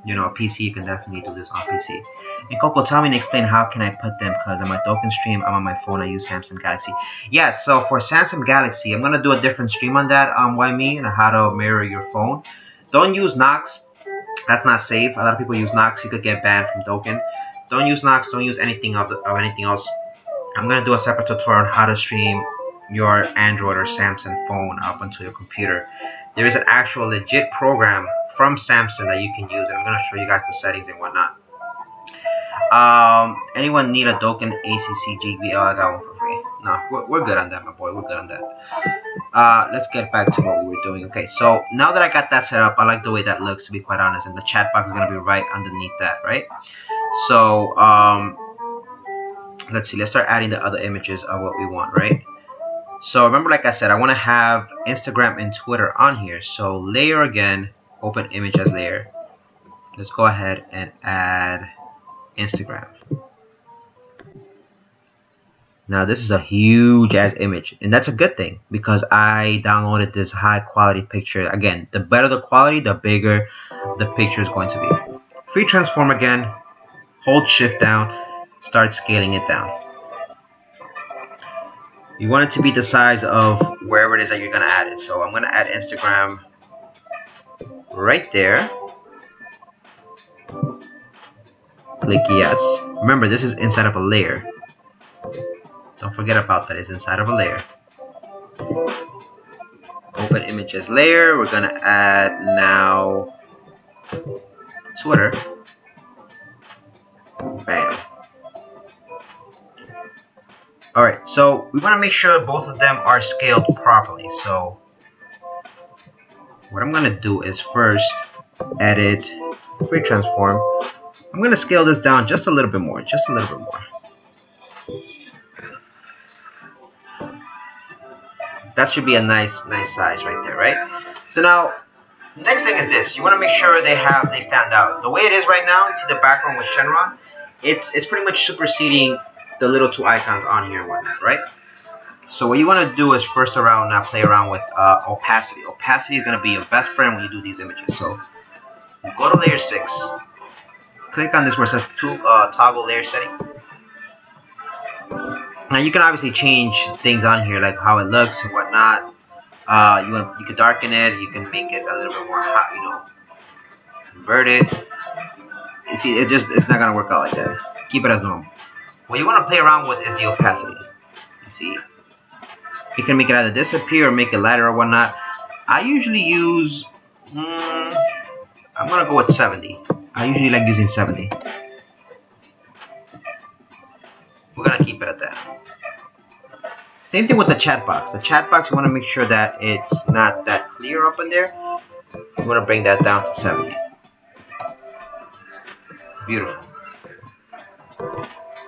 [SPEAKER 1] you know, a PC, you can definitely do this on PC. And Coco, tell me and explain how can I put them, because on my token stream, I'm on my phone, I use Samsung Galaxy. Yes, so for Samsung Galaxy, I'm going to do a different stream on that, Why Me, and how to mirror your phone. Don't use Nox. That's not safe. A lot of people use Nox. You could get banned from token. Don't use Nox. Don't use anything of anything else. I'm gonna do a separate tutorial on how to stream your Android or Samsung phone up onto your computer. There is an actual legit program from Samsung that you can use, and I'm gonna show you guys the settings and whatnot. Anyone need a Dokken ACC JBL? I got one for free. No, we're good on that, my boy. We're good on that. Let's get back to what we were doing. Okay, so now that I got that set up, I like the way that looks, to be quite honest, and the chat box is gonna be right underneath that, right? So let's see. Let's start adding the other images of what we want, right? So remember, like I said, I want to have Instagram and Twitter on here. So layer again, open image as layer. Let's go ahead and add Instagram. Now this is a huge ass image, and that's a good thing because I downloaded this high quality picture. Again, the better the quality, the bigger the picture is going to be. Free transform again, hold shift down, start scaling it down. You want it to be the size of wherever it is that you're gonna add it. So I'm gonna add Instagram right there. Click yes. Remember, this is inside of a layer. Don't forget about that. It's inside of a layer. Open images layer. We're gonna add now Twitter. Bam. Alright, so we want to make sure both of them are scaled properly. So what I'm gonna do is first edit free transform. I'm gonna scale this down just a little bit more, just a little bit more. That should be a nice size right there, right? So now, next thing is this. You want to make sure they stand out. The way it is right now, you see the background with Shenron, it's pretty much superseding the little two icons on here and whatnot, right? So what you want to do is first play around with opacity. Opacity is going to be your best friend when you do these images. So go to layer 6, click on this where it says toggle layer setting. Now you can obviously change things on here, like how it looks and whatnot. You can darken it, you can make it a little bit more hot, you know, invert it. You see, it's not gonna work out like that. Keep it as normal. What you want to play around with is the opacity. You see, you can make it either disappear or make it lighter or whatnot. I usually use, I'm gonna go with 70. I usually like using 70. We're gonna keep it at that. Same thing with the chat box. The chat box, you want to make sure that it's not that clear up in there. You want to bring that down to 70. Beautiful.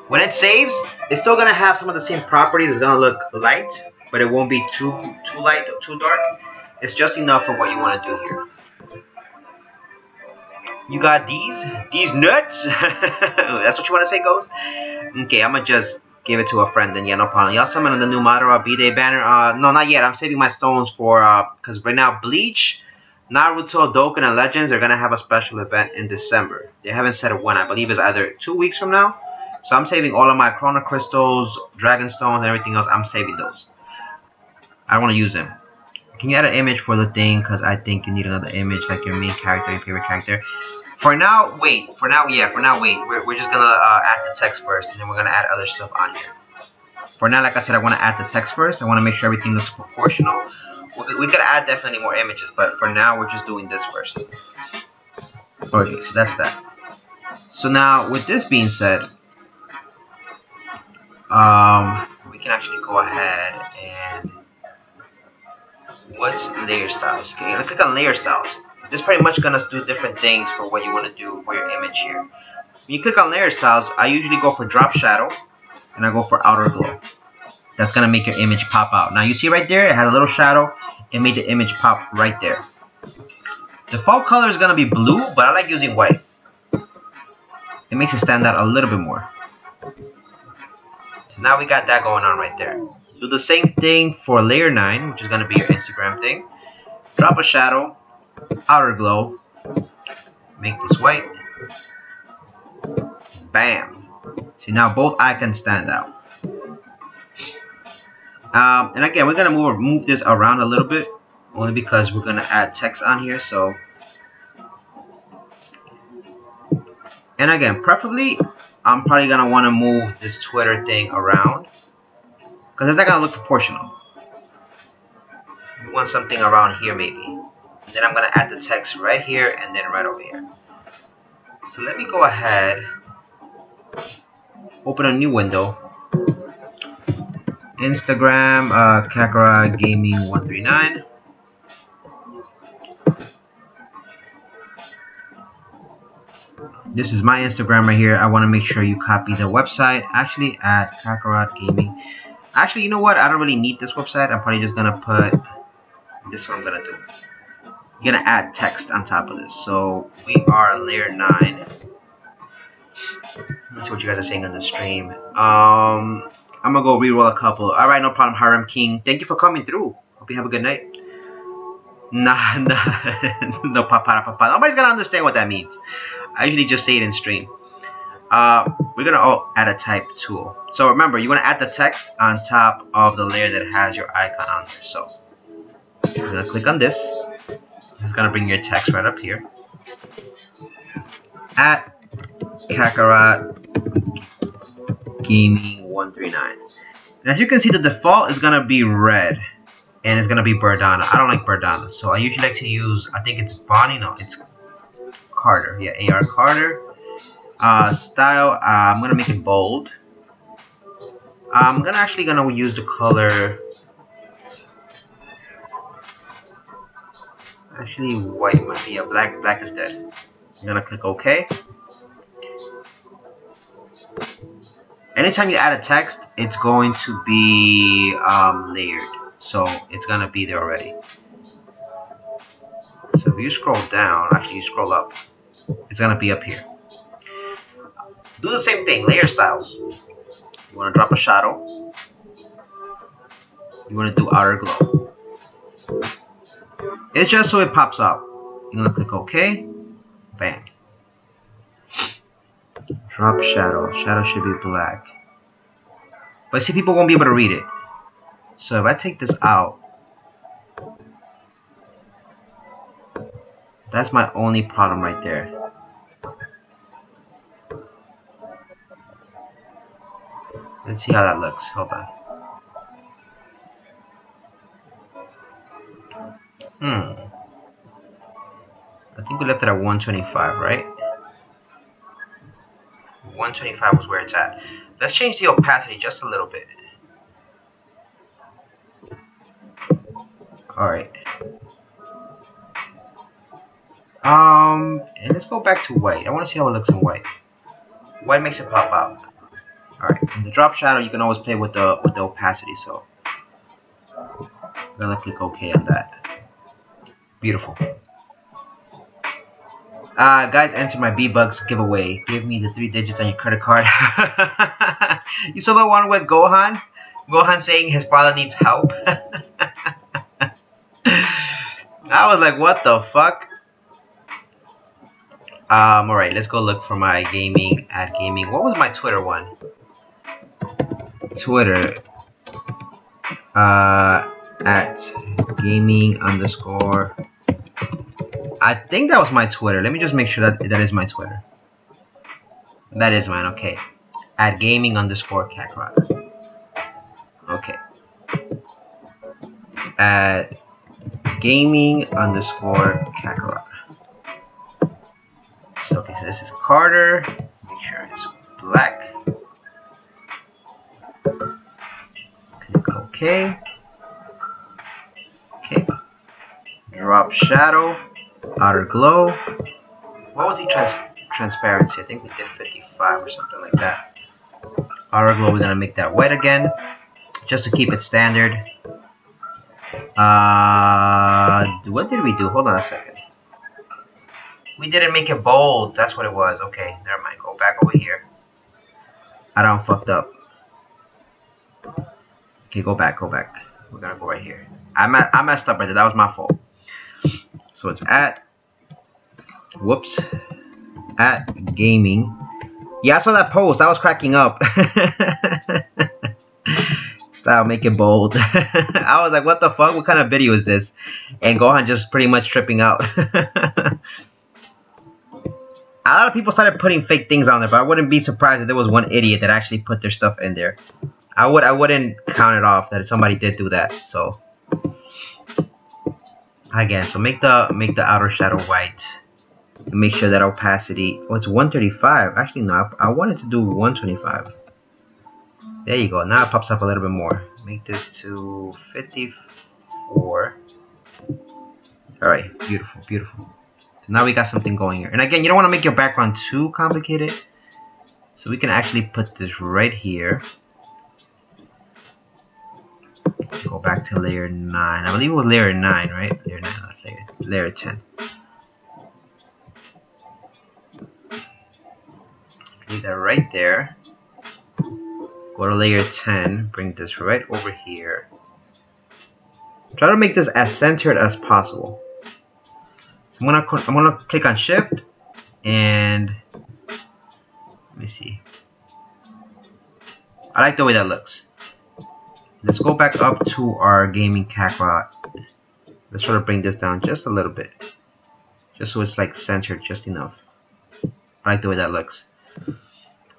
[SPEAKER 1] When it saves, it's still gonna have some of the same properties. It's gonna look light, but it won't be too light or too dark. It's just enough for what you want to do here. You got these nuts. That's what you want to say, Ghost? Okay, I'm gonna just give it to a friend, then yeah, no problem. Y'all summon the new Madara B-Day banner. No, not yet. I'm saving my stones for because right now Bleach, Naruto, Dokken, and Legends are gonna have a special event in December. They haven't said when. I believe it's either 2 weeks from now. So I'm saving all of my Chrono Crystals, Dragon Stones, and everything else. I'm saving those. I want to use them. Can you add an image for the thing? Because I think you need another image, like your main character, your favorite character. For now, wait. For now, wait. We're just gonna add the text first, and then we're gonna add other stuff on here. For now, like I said, I want to add the text first. I want to make sure everything looks proportional. We could add definitely more images, but for now, we're just doing this first. Okay, so that's that. So now, with this being said, we can actually go ahead and what's layer styles? Okay, let's click on layer styles. This is pretty much gonna do different things for what you want to do for your image here. When you click on layer styles, I usually go for drop shadow and I go for outer glow. That's gonna make your image pop out. Now you see right there, it has a little shadow. It made the image pop right there. Default color is gonna be blue, but I like using white. It makes it stand out a little bit more. So now we got that going on right there. Do the same thing for layer 9, which is gonna be your Instagram thing. Drop a shadow, outer glow, make this white. Bam. See, now both icons stand out. And again, we're gonna move this around a little bit, only because we're gonna add text on here. So And again, preferably, I'm probably gonna want to move this Twitter thing around because it's not gonna look proportional. We want something around here maybe. Then I'm gonna add the text right here and then right over here. So let me go ahead, open a new window. Instagram, Kakarot Gaming 139. This is my Instagram right here. I want to make sure you copy the website. Actually, at Kakarot Gaming. Actually, you know what? I don't really need this website. I'm probably just gonna put this. Is what I'm gonna do. You're gonna add text on top of this. So we are layer 9. Let's see what you guys are saying on the stream. I'm gonna go reroll a couple. All right, no problem, Harem King. Thank you for coming through. Hope you have a good night. Nah, no papa. Nobody's gonna understand what that means. I usually just say it in stream. We're gonna add a type tool. So remember, you wanna add the text on top of the layer that has your icon on there. So you're gonna click on this. This is gonna bring your text right up here. At Kakarot Gaming 139. And as you can see, the default is gonna be red, and it's gonna be Berdana. I don't like Berdana, so I usually like to use. I think it's Bonnie. No, it's Carter. Yeah, AR Carter. Style. I'm gonna make it bold. I'm actually gonna use the color. Actually, white might be. Black. Black is dead. I'm gonna click OK. Anytime you add a text, it's going to be layered, so it's gonna be there already. So if you scroll down, actually you scroll up, it's gonna be up here. Do the same thing, layer styles. You wanna drop a shadow. You wanna do outer glow. It's just so it pops up. You're gonna click OK. Bam. Drop shadow. Shadow should be black. But see, people won't be able to read it. So if I take this out, that's my only problem right there. Let's see how that looks. Hold on. I think we left it at 125, right? 125 was where it's at. Let's change the opacity just a little bit. Alright. And let's go back to white. I want to see how it looks in white. White makes it pop out. Alright. In the drop shadow, you can always play with the opacity, so I'm gonna click OK on that. Beautiful. Guys, enter my B-Bucks giveaway. Give me the 3 digits on your credit card. You saw the one with Gohan? Gohan saying his father needs help? I was like, what the fuck? Alright, let's go look for my gaming, at gaming. What was my Twitter one? Twitter. At gaming underscore. I think that was my Twitter. Let me just make sure that is my Twitter. That is mine, okay. At gaming underscore Kakarot. Okay. At gaming underscore Kakarot. So, okay, so this is Carter. Make sure it's black. Click OK. Okay. Drop shadow. Outer glow. What was the transparency? I think we did 55 or something like that. Outer glow, we're gonna make that white again, just to keep it standard. What did we do? Hold on a second. We didn't make it bold. That's what it was. Okay, never mind. Go back over here. I done fucked up. Okay, go back. We're gonna go right here. I messed up right there. That was my fault. So it's at, whoops, at gaming. Yeah, I saw that post. I was cracking up. Style, make it bold. I was like, what the fuck? What kind of video is this? And Gohan just pretty much tripping out. a lot of people started putting fake things on there, but I wouldn't be surprised if there was one idiot that actually put their stuff in there. I wouldn't count it off that somebody did do that. So again, so make the outer shadow white. And make sure that opacity. Oh, it's 135. Actually, no, I wanted to do 125. There you go. Now it pops up a little bit more. Make this to 54. All right, beautiful, beautiful. So now we got something going here. And again, you don't want to make your background too complicated. So we can actually put this right here. Go back to layer 9. I believe it was layer 9, right? Layer 9, not layer 10. Leave that right there. Go to layer 10. Bring this right over here. Try to make this as centered as possible. So I'm gonna click on Shift and let me see. I like the way that looks. Let's go back up to our gaming Kakarot. Let's try to bring this down just a little bit, just so it's like centered just enough. I like the way that looks.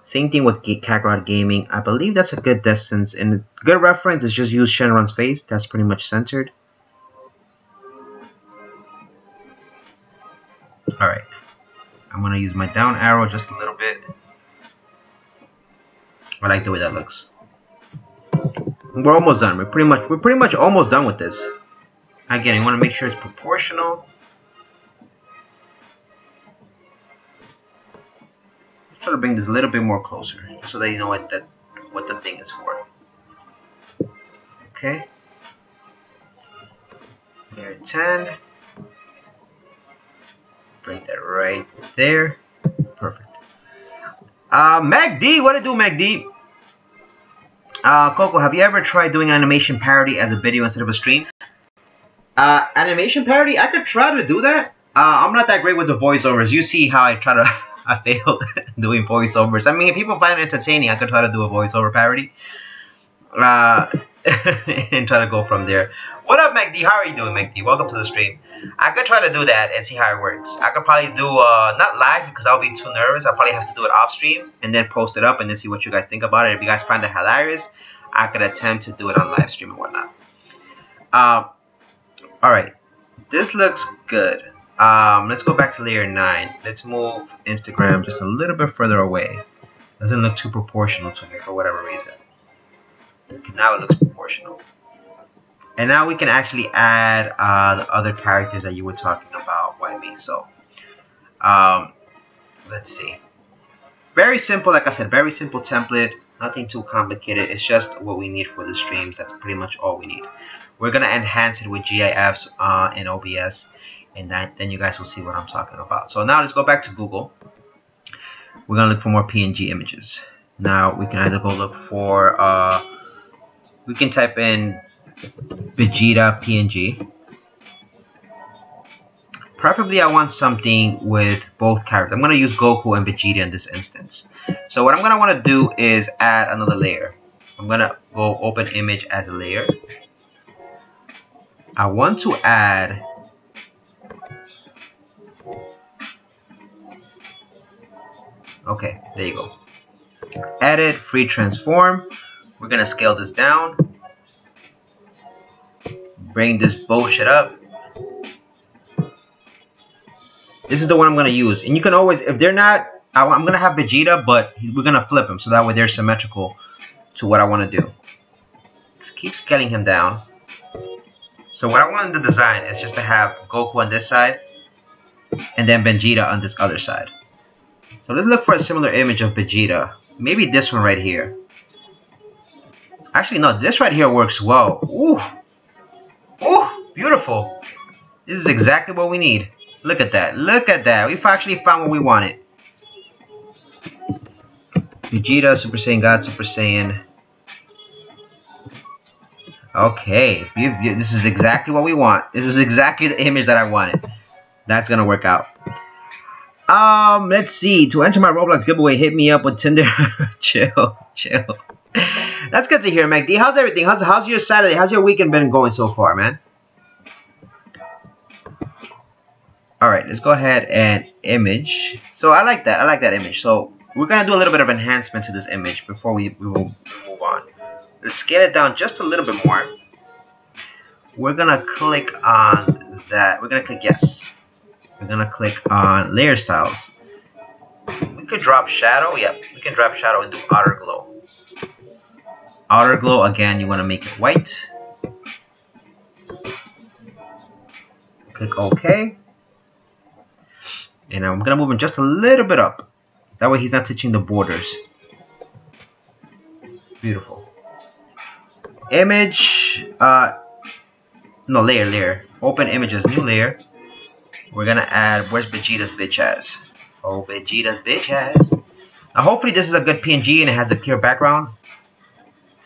[SPEAKER 1] Same thing with Kakarot Gaming. I believe that's a good distance, and a good reference is just use Shenron's face. That's pretty much centered. Alright, I'm going to use my down arrow just a little bit. I like the way that looks. We're almost done. We're pretty much almost done with this. Again, you want to make sure it's proportional. Try to bring this a little bit more closer, so that you know what the thing is for. Okay. Layer 10. Bring that right there. Perfect. MacD, what it do, MacD? Coco, have you ever tried doing animation parody as a video instead of a stream? Animation parody? I could try to do that. I'm not that great with the voiceovers. You see how I failed doing voiceovers. I mean, if people find it entertaining, I could try to do a voiceover parody. And try to go from there. What up, MacD? How are you doing, MacD? Welcome to the stream. I could try to do that and see how it works. I could probably do, not live because I'll be too nervous. I'll probably have to do it off stream and then post it up and then see what you guys think about it. If you guys find it hilarious, I could attempt to do it on live stream and whatnot. Alright. This looks good. Let's go back to layer 9. Let's move Instagram just a little bit further away. Doesn't look too proportional to me for whatever reason. Okay, now it looks proportional. And now we can actually add the other characters that you were talking about, YB. So, let's see. Very simple, like I said, very simple template. Nothing too complicated. It's just what we need for the streams. That's pretty much all we need. We're going to enhance it with GIFs and OBS. And then you guys will see what I'm talking about. So now let's go back to Google. We're going to look for more PNG images. Now we can either go look for, we can type in Vegeta PNG. Preferably I want something with both characters. I'm going to use Goku and Vegeta in this instance. So what I'm going to want to do is add another layer. I'm going to go open image as a layer. I want to add okay, there you go. Edit, free transform. We're gonna scale this down. Bring this bullshit up. This is the one I'm gonna use. And you can always, if they're not, I'm gonna have Vegeta, but we're gonna flip them so that way they're symmetrical to what I wanna do. Just keep scaling him down. So what I want in the design is just to have Goku on this side and then Vegeta on this other side. So let's look for a similar image of Vegeta. Maybe this one right here. Actually, no, this right here works well. Ooh. Ooh, beautiful. This is exactly what we need. Look at that. Look at that. We've actually found what we wanted. Vegeta, Super Saiyan God, Super Saiyan. Okay. This is exactly what we want. This is exactly the image that I wanted. That's going to work out. Let's see. To enter my Roblox giveaway, hit me up with Tinder. Chill. That's good to hear, MacD. How's everything? How's your Saturday? How's your weekend been going so far, man? Alright, let's go ahead and image. So I like that. I like that image. So we're going to do a little bit of enhancement to this image before we will move on. Let's scale it down just a little bit more. We're going to click on that. We're going to click yes. We're going to click on layer styles. We could drop shadow. Yep, we can drop shadow and do outer glow. Outer glow, again, you want to make it white. Click OK. And I'm going to move him just a little bit up. That way he's not touching the borders. Beautiful. Image, no, layer. Open images, new layer. We're going to add, where's Vegeta's bitch ass? Oh, Vegeta's bitch ass. Now hopefully this is a good PNG and it has a clear background.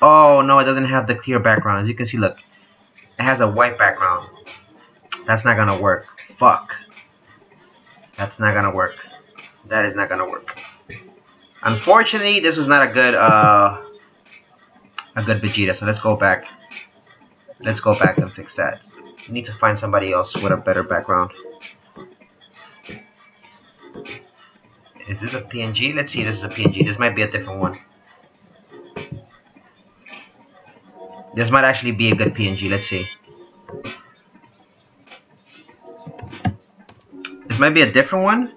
[SPEAKER 1] Oh, no, it doesn't have the clear background. As you can see, look. It has a white background. That's not going to work. Fuck. That's not gonna work. That is not gonna work. Unfortunately, this was not a good Vegeta. So let's go back. Let's go back and fix that. We need to find somebody else with a better background. Is this a PNG? Let's see. This is a PNG. This might be a different one. This might actually be a good PNG. Let's see. This might be a different one.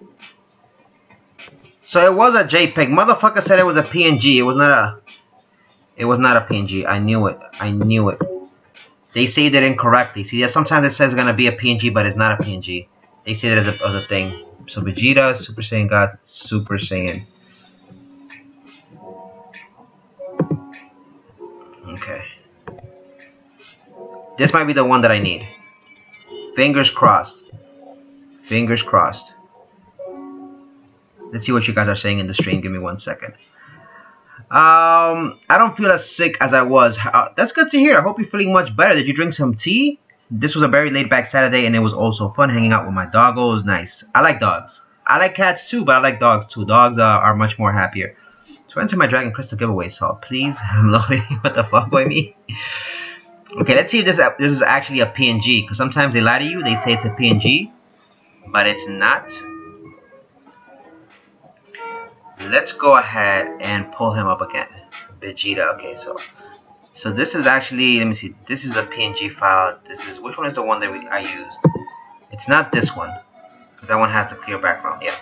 [SPEAKER 1] So it was a JPEG. Motherfucker said it was a PNG. It was not a PNG. I knew it. I knew it. They saved it incorrectly. See, sometimes it says it's gonna be a PNG, but it's not a PNG. They say that as a thing. So Vegeta, Super Saiyan God, Super Saiyan. Okay. This might be the one that I need. Fingers crossed. Fingers crossed. Let's see what you guys are saying in the stream. Give me 1 second. I don't feel as sick as I was. That's good to hear. I hope you're feeling much better. Did you drink some tea? This was a very laid back Saturday and it was also fun hanging out with my doggos. Nice. I like dogs. I like cats too, but I like dogs too. Dogs are much more happier. So enter my Dragon Crystal giveaway. So please, I'm loading. What the fuck by me? Okay, let's see if this is actually a PNG. Because sometimes they lie to you. They say it's a PNG. But it's not. Let's go ahead and pull him up again. Vegeta. Okay, so this is actually, let me see. This is a PNG file. This is, which one is the one that I used? It's not this one, because that one has the clear background. Yeah,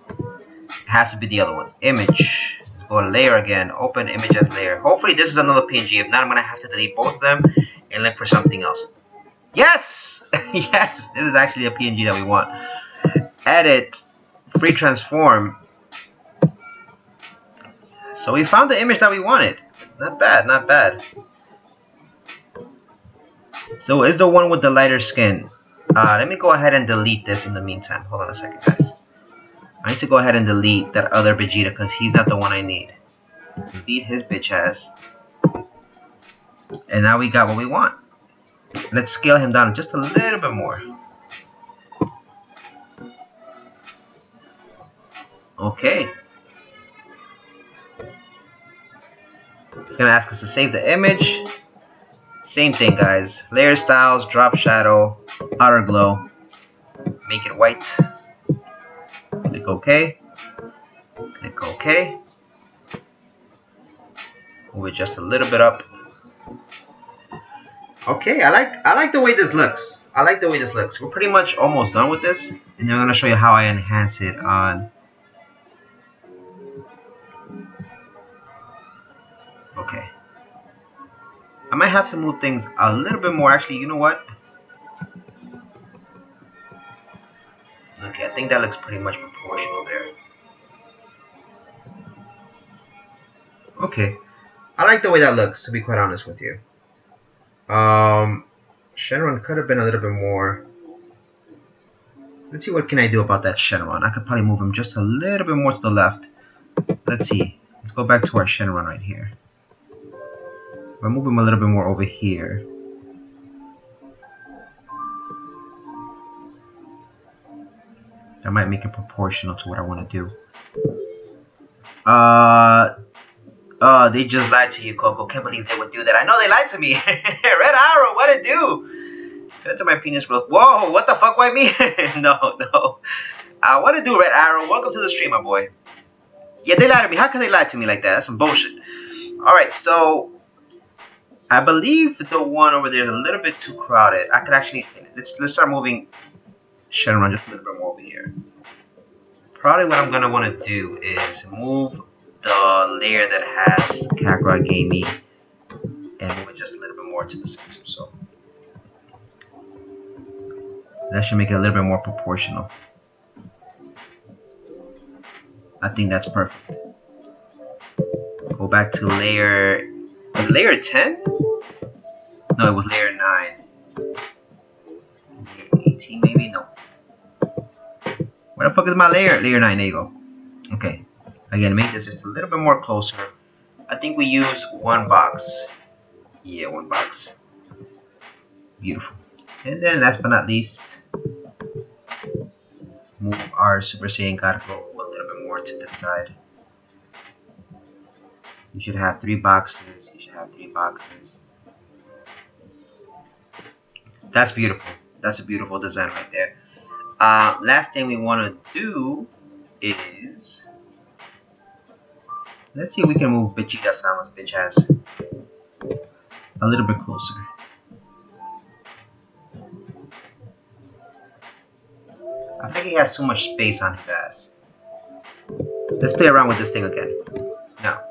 [SPEAKER 1] it has to be the other one. Image. Let's go to layer again. Open image as layer. Hopefully this is another PNG. If not, I'm gonna have to delete both of them and look for something else. Yes, yes. This is actually a PNG that we want. Edit, free transform. So we found the image that we wanted. Not bad, not bad. So it's the one with the lighter skin. Let me go ahead and delete this in the meantime. Hold on a second, guys. I need to go ahead and delete that other Vegeta because he's not the one I need. Delete his bitch ass. And now we got what we want. Let's scale him down just a little bit more. Okay. It's gonna ask us to save the image. Same thing, guys. Layer styles, drop shadow, outer glow. Make it white. Click OK. Click OK. Move it just a little bit up. Okay, I like the way this looks. I like the way this looks. We're pretty much almost done with this, and then I'm gonna show you how I enhance it on. Okay. I might have to move things a little bit more. Actually, you know what? Okay, I think that looks pretty much proportional there. Okay. I like the way that looks, to be quite honest with you. Shenron could have been a little bit more. Let's see what can I do about that Shenron. I could probably move him just a little bit more to the left. Let's see. Let's go back to our Shenron right here. We'll move him a little bit more over here. That might make it proportional to what I want to do. They just lied to you, Coco. Can't believe they would do that. I know they lied to me. Red Arrow, what'd it do? Enter my penis real. Whoa, what the fuck, why me? No, no. What to do, Red Arrow? Welcome to the stream, my boy. Yeah, they lied to me. How can they lie to me like that? That's some bullshit. Alright, so I believe the one over there is a little bit too crowded. I could actually let's start moving Shadowrun just a little bit more over here. Probably what I'm gonna want to do is move the layer that has Kakarot Gamey and move it just a little bit more to the center. So that should make it a little bit more proportional. I think that's perfect. Go back to layer 10? No, it was layer 9. Layer 18 maybe? No. Where the fuck is my layer? Layer 9, there you go. Okay. Again, make this just a little bit more closer. I think we use one box. Yeah, one box. Beautiful. And then last but not least, move our Super Saiyan God Go a little bit more to this side. You should have 3 boxes. You should have 3 boxes. That's beautiful. That's a beautiful design right there. Last thing we want to do is, let's see if we can move Vegeta-sama's bitch ass a little bit closer. I think he has too much space on his ass. Let's play around with this thing again. Now,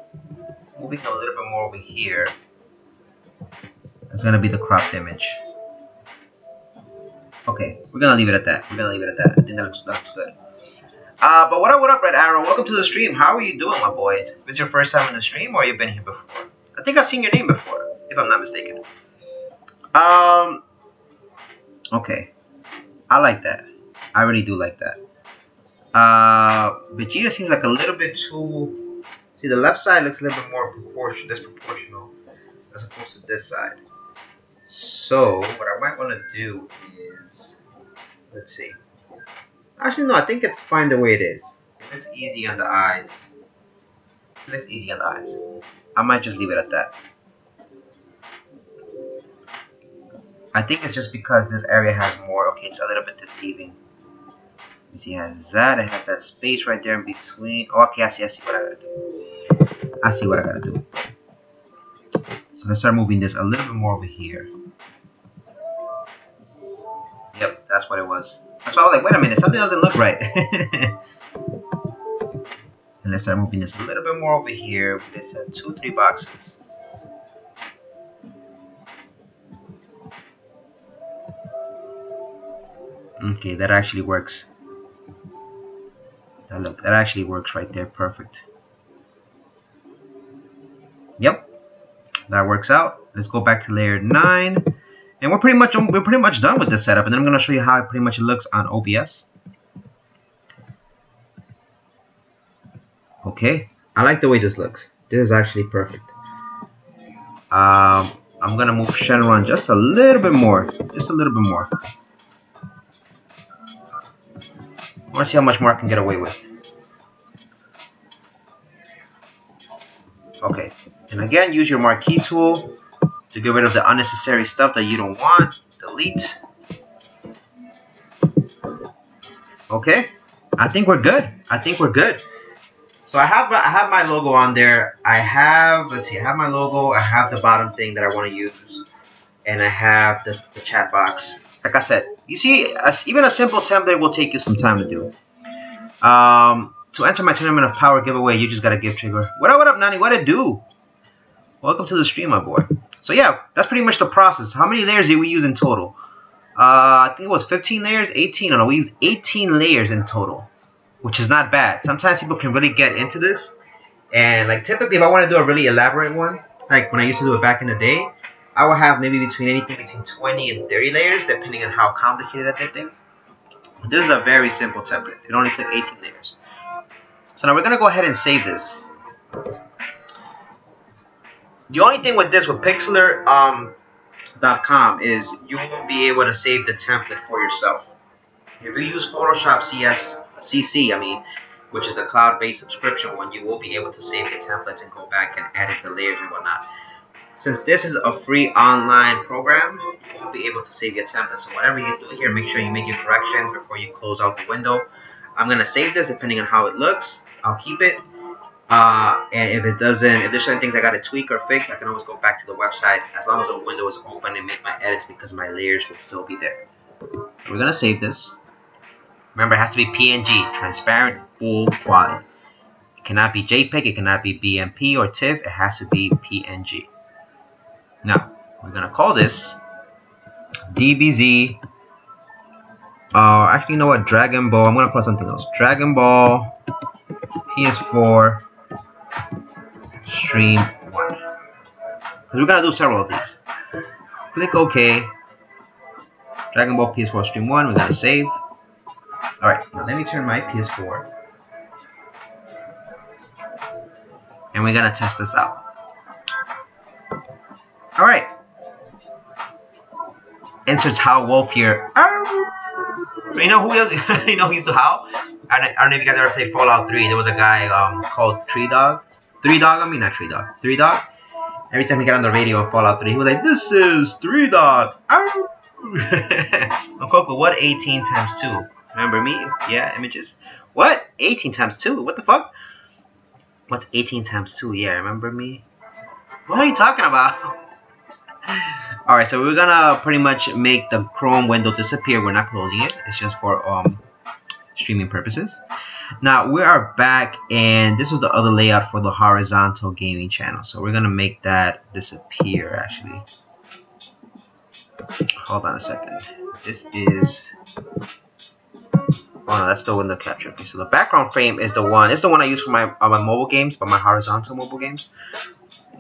[SPEAKER 1] moving a little bit more over here. That's gonna be the cropped image. Okay, we're gonna leave it at that. We're gonna leave it at that. I think that looks good. But what up, Red Arrow? Welcome to the stream. How are you doing, my boy? Is this your first time in the stream, or you've been here before? I think I've seen your name before, if I'm not mistaken. Okay. I like that. I really do like that. Vegeta seems like a little bit too... See, the left side looks a little bit more disproportional as opposed to this side. So, what I might want to do is... Let's see. Actually, no, I think it's fine the way it is. It looks easy on the eyes. It looks easy on the eyes. I might just leave it at that. I think it's just because this area has more. Okay, it's a little bit deceiving. You see, it has that. It has that space right there in between. Oh, okay, I see what I gotta do. I see what I gotta do. So let's start moving this a little bit more over here. Yep, that's what it was. That's why I was like, wait a minute, something doesn't look right. And let's start moving this a little bit more over here. Let's have 2-3 boxes. Okay, that actually works. Now look, that actually works right there, perfect. Yep, that works out. Let's go back to layer 9, and we're pretty much done with this setup. And then I'm gonna show you how it pretty much looks on OBS. Okay, I like the way this looks. This is actually perfect. I'm gonna move Shenron just a little bit more, just a little bit more. I want to see how much more I can get away with. Okay, and again, use your marquee tool to get rid of the unnecessary stuff that you don't want. Delete. Okay, I think we're good. I think we're good. So I have my logo on there. I have, let's see, I have my logo. I have the bottom thing that I want to use, and I have the chat box. Like I said, you see, even a simple template will take you some time to do. To enter my Tournament of Power giveaway, you just gotta give trigger. What up, Nani? What it do? Welcome to the stream, my boy. So yeah, that's pretty much the process. How many layers did we use in total? I think it was 15 layers, 18. No, we used 18 layers in total, which is not bad. Sometimes people can really get into this, and like typically, if I want to do a really elaborate one, like when I used to do it back in the day, I would have maybe anything between 20 and 30 layers, depending on how complicated I did things. This is a very simple template. It only took 18 layers. So now we're going to go ahead and save this. The only thing with this, with Pixlr.com, is you won't be able to save the template for yourself. If you use Photoshop CC, which is the cloud-based subscription one, you will be able to save the templates and go back and edit the layers and whatnot. since this is a free online program, you won't be able to save your template. So whatever you do here, make sure you make your corrections before you close out the window. I'm gonna save this depending on how it looks. I'll keep it. And if there's certain things I gotta tweak or fix, I can always go back to the website as long as the window is open and make my edits, because my layers will still be there. We're gonna save this. Remember, it has to be PNG, transparent, full quality. It cannot be JPEG, it cannot be BMP or TIFF, it has to be PNG. Now, we're gonna call this DBZ. Actually, you know what? Dragon Ball. I'm gonna put something else. Dragon Ball PS4 Stream 1. Because we're gonna do several of these. Click OK. Dragon Ball PS4 Stream 1. We're gonna save. Alright, now let me turn my PS4. And we're gonna test this out. Alright. Insert Howl Wolf here. You know who else? You know who's the Howl? I don't know if you guys ever played Fallout 3. There was a guy called Tree Dog. Three Dog? I mean, not Tree Dog. Three Dog? Every time he got on the radio in Fallout 3, he was like, "This is Three Dog." Coco, what 18 times 2? Remember me? Yeah, images. What? 18 times 2? What the fuck? What's 18 times 2? Yeah, remember me? What are you talking about? Alright, so we're gonna pretty much make the Chrome window disappear. We're not closing it. It's just for streaming purposes. Now we are back, and this was the other layout for the horizontal gaming channel. So we're gonna make that disappear actually. Hold on a second. This is oh no, that's the window capture. Okay, so the background frame is the one. It's the one I use for my mobile games, but my horizontal mobile games.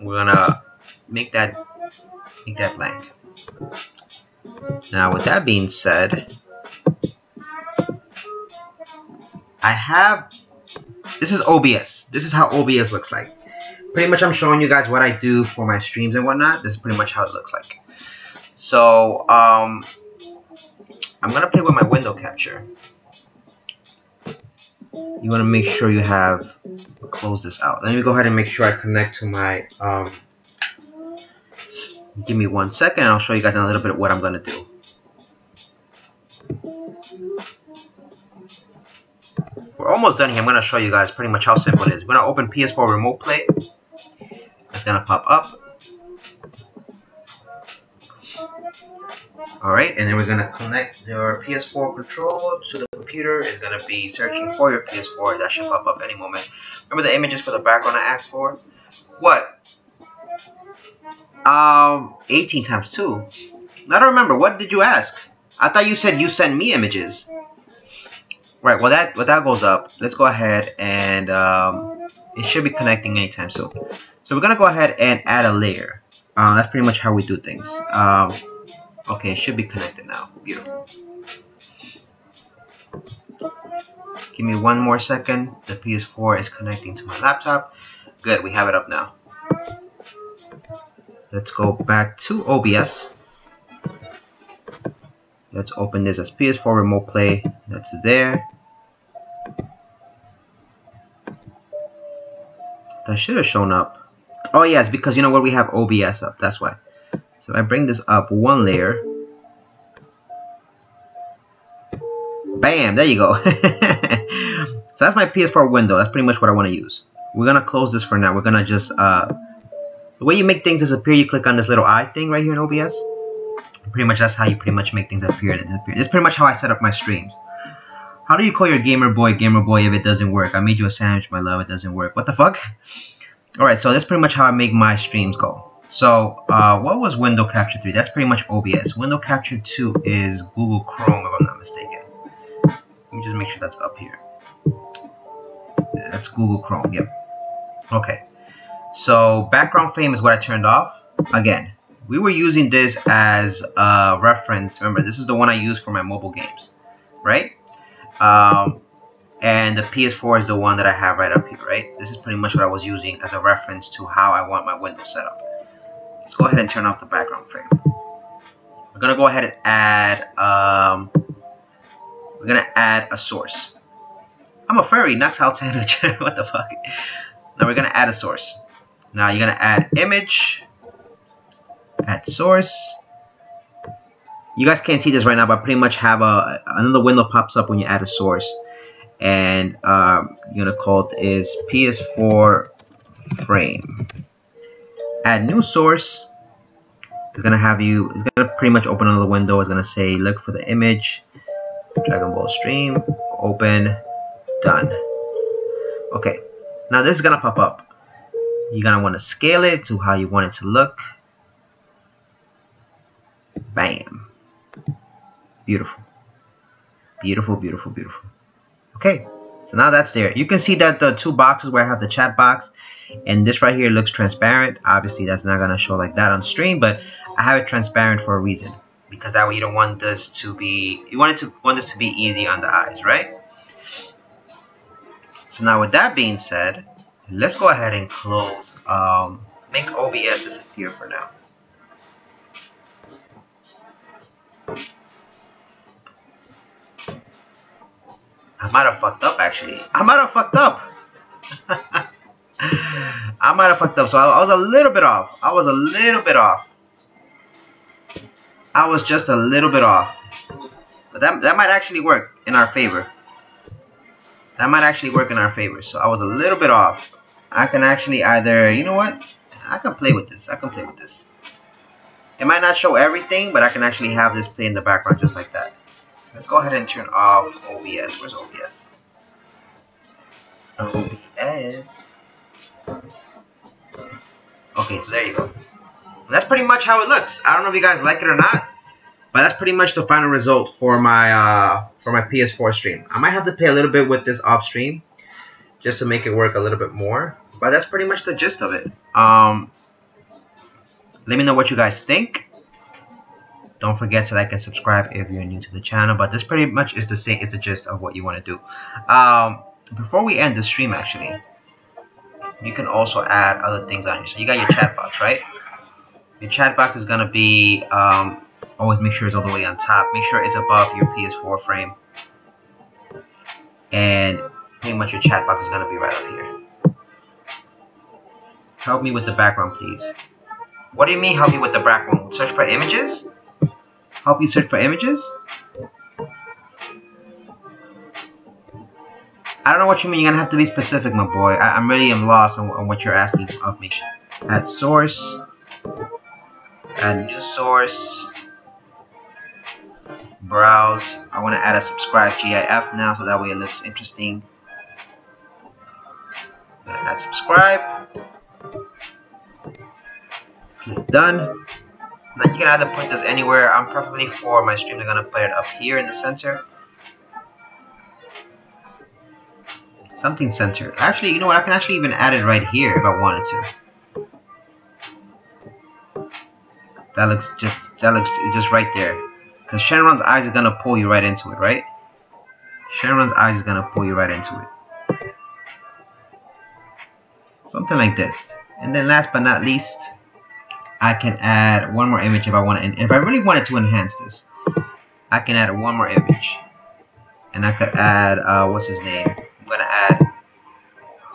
[SPEAKER 1] We're gonna make that blank. Now, with that being said, I have. This is OBS. This is how OBS looks like. Pretty much, I'm showing you guys what I do for my streams and whatnot. This is pretty much how it looks like. So, I'm gonna play with my window capture. You want to make sure you have close this out. Let me go ahead and make sure I connect to my give me 1 second. I'll show you guys a little bit of what I'm gonna do. We're almost done here. I'm gonna show you guys pretty much how simple it is. We're gonna open PS4 Remote Play. It's gonna pop up. Alright, and then we're gonna connect your PS4 controller to the computer. It's gonna be searching for your PS4. That should pop up any moment. Remember the images for the background I asked for? What? 18 times 2. I don't remember. What did you ask? I thought you said you sent me images. Right, well that goes up. Let's go ahead and it should be connecting anytime soon. So we're gonna go ahead and add a layer. That's pretty much how we do things. Okay, it should be connected now. Beautiful. Give me 1 more second. The PS4 is connecting to my laptop. Good, we have it up now. Let's go back to OBS. Let's open this as PS4 Remote Play. That's there. That should have shown up. Oh yeah, it's because you know what, we have OBS up. That's why. So I bring this up 1 layer. Bam! There you go. So that's my PS4 window. That's pretty much what I want to use. We're gonna close this for now. We're gonna just the way you make things disappear, you click on this little eye thing right here in OBS. Pretty much that's how you pretty much make things appear. This is pretty much how I set up my streams. How do you call your gamer boy if it doesn't work? I made you a sandwich, my love. It doesn't work. What the fuck? Alright, so that's pretty much how I make my streams go. So, what was Window Capture 3? That's pretty much OBS. Window Capture 2 is Google Chrome, if I'm not mistaken. Let me just make sure that's up here. That's Google Chrome, yep. Okay. So, background frame is what I turned off. Again, we were using this as a reference. Remember, this is the one I use for my mobile games, right? And the PS4 is the one that I have right up here, right? This is pretty much what I was using as a reference to how I want my window set up. Let's go ahead and turn off the background frame. We're gonna go ahead and add a source. I'm a furry, knocks out sandwich. What the fuck? Now we're gonna add a source. Now you're gonna add image. Add source. You guys can't see this right now, but pretty much have another window pops up when you add a source, and you're gonna call it is PS4 frame. Add new source. It's gonna have you. It's gonna pretty much open another window. It's gonna say look for the image. Dragon Ball stream. Open. Done. Okay. Now this is gonna pop up. You're gonna want to scale it to how you want it to look. Bam. Beautiful. Beautiful, beautiful, beautiful. Okay, so now that's there. You can see that the two boxes where I have the chat box and this right here looks transparent. Obviously, that's not gonna show like that on stream, but I have it transparent for a reason, because that way you don't want this to be, want this to be easy on the eyes, right? So now with that being said, let's go ahead and close, make OBS disappear for now. I might have fucked up actually. I might have fucked up. I might have fucked up. So I was a little bit off. I was a little bit off. I was just a little bit off. But that might actually work in our favor. That might actually work in our favor. So I was a little bit off. I can actually either, you know what? I can play with this. I can play with this. It might not show everything, but I can actually have this play in the background just like that. Let's go ahead and turn off OBS. Where's OBS? OBS. Okay, so there you go. And that's pretty much how it looks. I don't know if you guys like it or not, but that's pretty much the final result for my PS4 stream. I might have to play a little bit with this off stream just to make it work a little bit more, but that's pretty much the gist of it. Let me know what you guys think. Don't forget to like and subscribe if you're new to the channel. But this pretty much is the gist of what you want to do. Before we end the stream, actually, you can also add other things on here. So you got your chat box, right? Your chat box is gonna be always make sure it's all the way on top. Make sure it's above your PS4 frame, and pretty much your chat box is gonna be right up here. Help me with the background, please. What do you mean help me with the background? Search for images? Help you search for images? I don't know what you mean. You're gonna have to be specific, my boy. I'm really lost on what you're asking of me. Add source. Add new source. Browse. I want to add a subscribe GIF now, so that way it looks interesting. I'm gonna add subscribe. Click done. Now you can either put this anywhere. I'm preferably for my stream, I'm gonna put it up here in the center. Something centered. Actually, you know what? I can actually even add it right here if I wanted to. That looks just right there. Because Shenron's eyes are gonna pull you right into it, right? Shenron's eyes is gonna pull you right into it. Something like this. And then last but not least, I can add one more image if I want to. If I really wanted to enhance this, I can add one more image, and I could add what's his name? I'm gonna add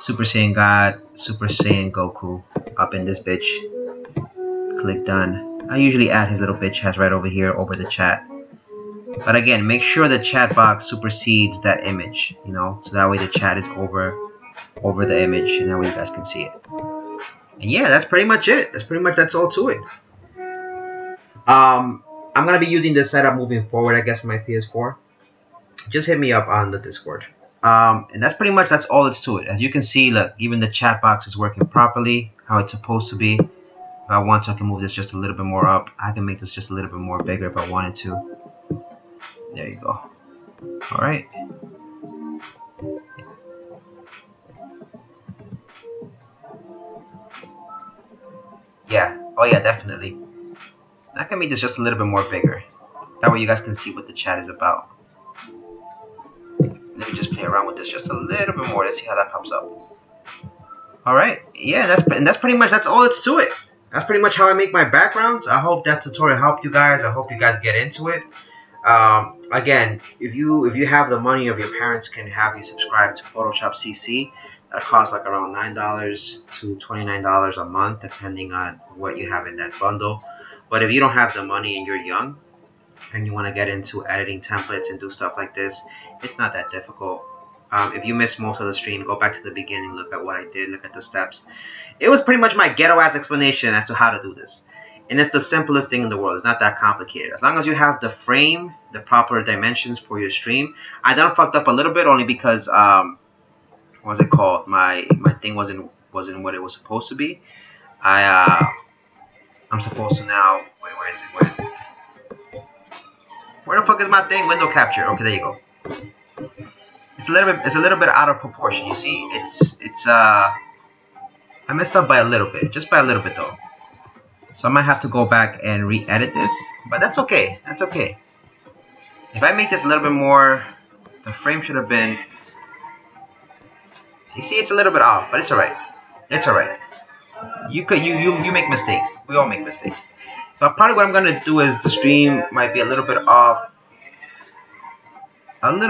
[SPEAKER 1] Super Saiyan God, Super Saiyan Goku up in this bitch. Click done. I usually add his little bitch has right over here over the chat. But again, make sure the chat box supersedes that image, you know, so that way the chat is over the image, and that way you guys can see it. And yeah, that's pretty much it. That's all to it. I'm gonna be using this setup moving forward, I guess, for my PS4. Just hit me up on the Discord. And that's all it's to it. As you can see, look, even the chat box is working properly, how it's supposed to be. If I want to, I can move this just a little bit more up. I can make this just a little bit more bigger if I wanted to. There you go. All right. Yeah. Oh yeah, definitely. I can make this just a little bit more bigger. That way you guys can see what the chat is about. Let me just play around with this just a little bit more. Let's see how that pops up. Alright, yeah, that's pretty much, that's all it's to it. That's pretty much how I make my backgrounds. I hope that tutorial helped you guys. I hope you guys get into it. Again, if you have the money, or if your parents can have you subscribe to Photoshop CC, that costs like around $9 to $29 a month, depending on what you have in that bundle. But if you don't have the money and you're young and you want to get into editing templates and do stuff like this, it's not that difficult. If you missed most of the stream, go back to the beginning, look at what I did, look at the steps. It was pretty much my ghetto ass explanation as to how to do this. And it's the simplest thing in the world. It's not that complicated. As long as you have the frame, the proper dimensions for your stream. I done fucked up a little bit only because what's it called? My thing wasn't what it was supposed to be. I'm supposed to now where is it? Where the fuck is my thing? Window capture. Okay, there you go. It's a little bit out of proportion. You see, I messed up by a little bit, just by a little bit though. So I might have to go back and re-edit this, but that's okay. That's okay. If I make this a little bit more, the frame should have been. You see, it's a little bit off, but it's alright. It's alright. You make mistakes. We all make mistakes. So probably what I'm gonna do is the stream might be a little bit off. Out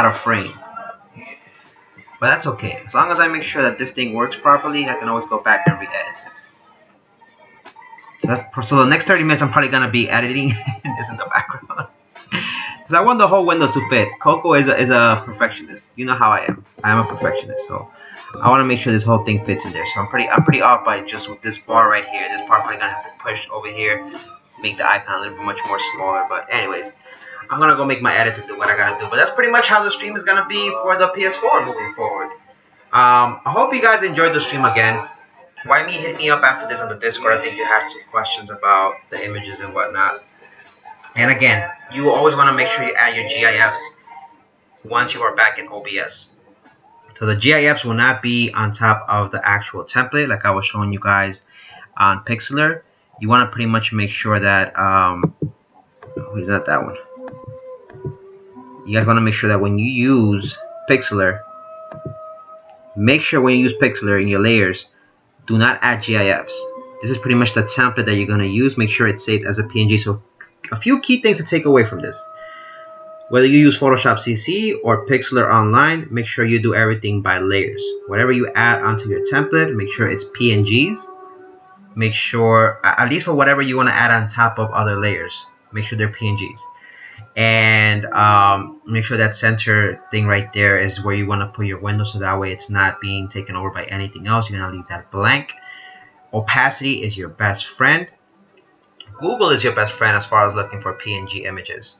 [SPEAKER 1] of frame. But that's okay. As long as I make sure that this thing works properly, I can always go back and re-edit this. So the next 30 minutes, I'm probably gonna be editing this in the background. Because I want the whole window to fit. Coco is a perfectionist. You know how I am. I am a perfectionist. So I want to make sure this whole thing fits in there. So I'm pretty off by just with this bar right here. This part probably gonna have to push over here, make the icon a little bit much more smaller. But anyways, I'm gonna go make my edits and do what I gotta do. But that's pretty much how the stream is gonna be for the PS4 moving forward. I hope you guys enjoyed the stream again. Why me? Hit me up after this on the Discord. I think you had some questions about the images and whatnot. And again, you will always want to make sure you add your GIFs once you are back in OBS. So the GIFs will not be on top of the actual template like I was showing you guys on Pixlr. You want to pretty much make sure that who's not that one. You guys want to make sure that when you use Pixlr, make sure when you use Pixlr in your layers, do not add GIFs. This is pretty much the template that you're going to use. Make sure it's saved as a PNG. So a few key things to take away from this. Whether you use Photoshop CC or Pixlr Online, make sure you do everything by layers. Whatever you add onto your template, make sure it's PNGs. Make sure, at least for whatever you want to add on top of other layers, make sure they're PNGs. And make sure that center thing right there is where you want to put your window, so that way it's not being taken over by anything else. You're going to leave that blank. Opacity is your best friend. Google is your best friend as far as looking for PNG images.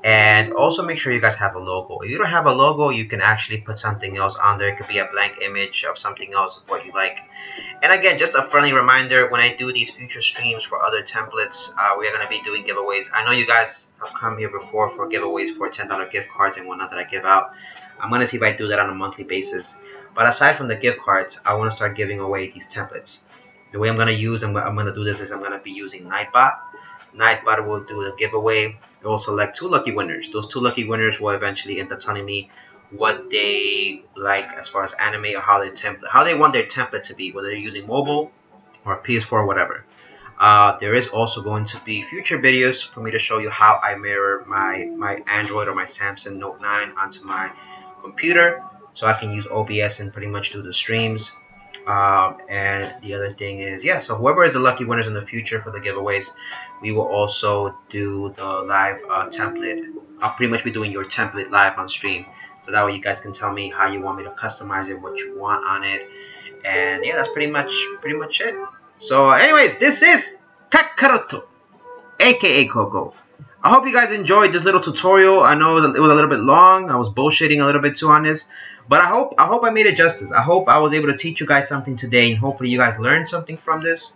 [SPEAKER 1] And also make sure you guys have a logo. If you don't have a logo, you can actually put something else on there. It could be a blank image of something else, what you like. And again, just a friendly reminder, when I do these future streams for other templates, we are going to be doing giveaways. I know you guys have come here before for giveaways for $10 gift cards and whatnot that I give out. I'm going to see if I do that on a monthly basis. But aside from the gift cards, I want to start giving away these templates. The way I'm going to do this is I'm going to be using Nightbot. Nightbot will do the giveaway. It will select 2 lucky winners. Those 2 lucky winners will eventually end up telling me what they like as far as anime or how they want their template to be, whether they're using mobile or PS4 or whatever. There is also going to be future videos for me to show you how I mirror my Android or my Samsung Note 9 onto my computer, so I can use OBS and pretty much do the streams. And the other thing is, yeah, so whoever is the lucky winners in the future for the giveaways, we will also do the live template. I'll pretty much be doing your template live on stream, so that way you guys can tell me how you want me to customize it, what you want on it. And yeah, that's pretty much it. So anyways, this is Kakaroto, aka Coco. I hope you guys enjoyed this little tutorial. I know it was a little bit long. I was bullshitting a little bit too on this, but I hope I made it justice. I hope I was able to teach you guys something today, and hopefully you guys learned something from this.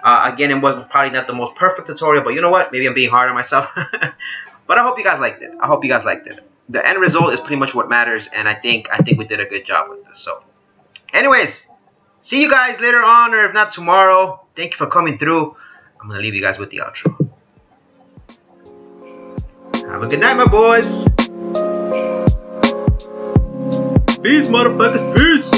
[SPEAKER 1] Again, it wasn't probably not the most perfect tutorial, but you know what? Maybe I'm being hard on myself. But I hope you guys liked it. I hope you guys liked it. The end result is pretty much what matters, and I think we did a good job with this. So, anyways, see you guys later on, or if not tomorrow. Thank you for coming through. I'm gonna leave you guys with the outro. Have a good night, my boys. Peace, motherfuckers. Peace.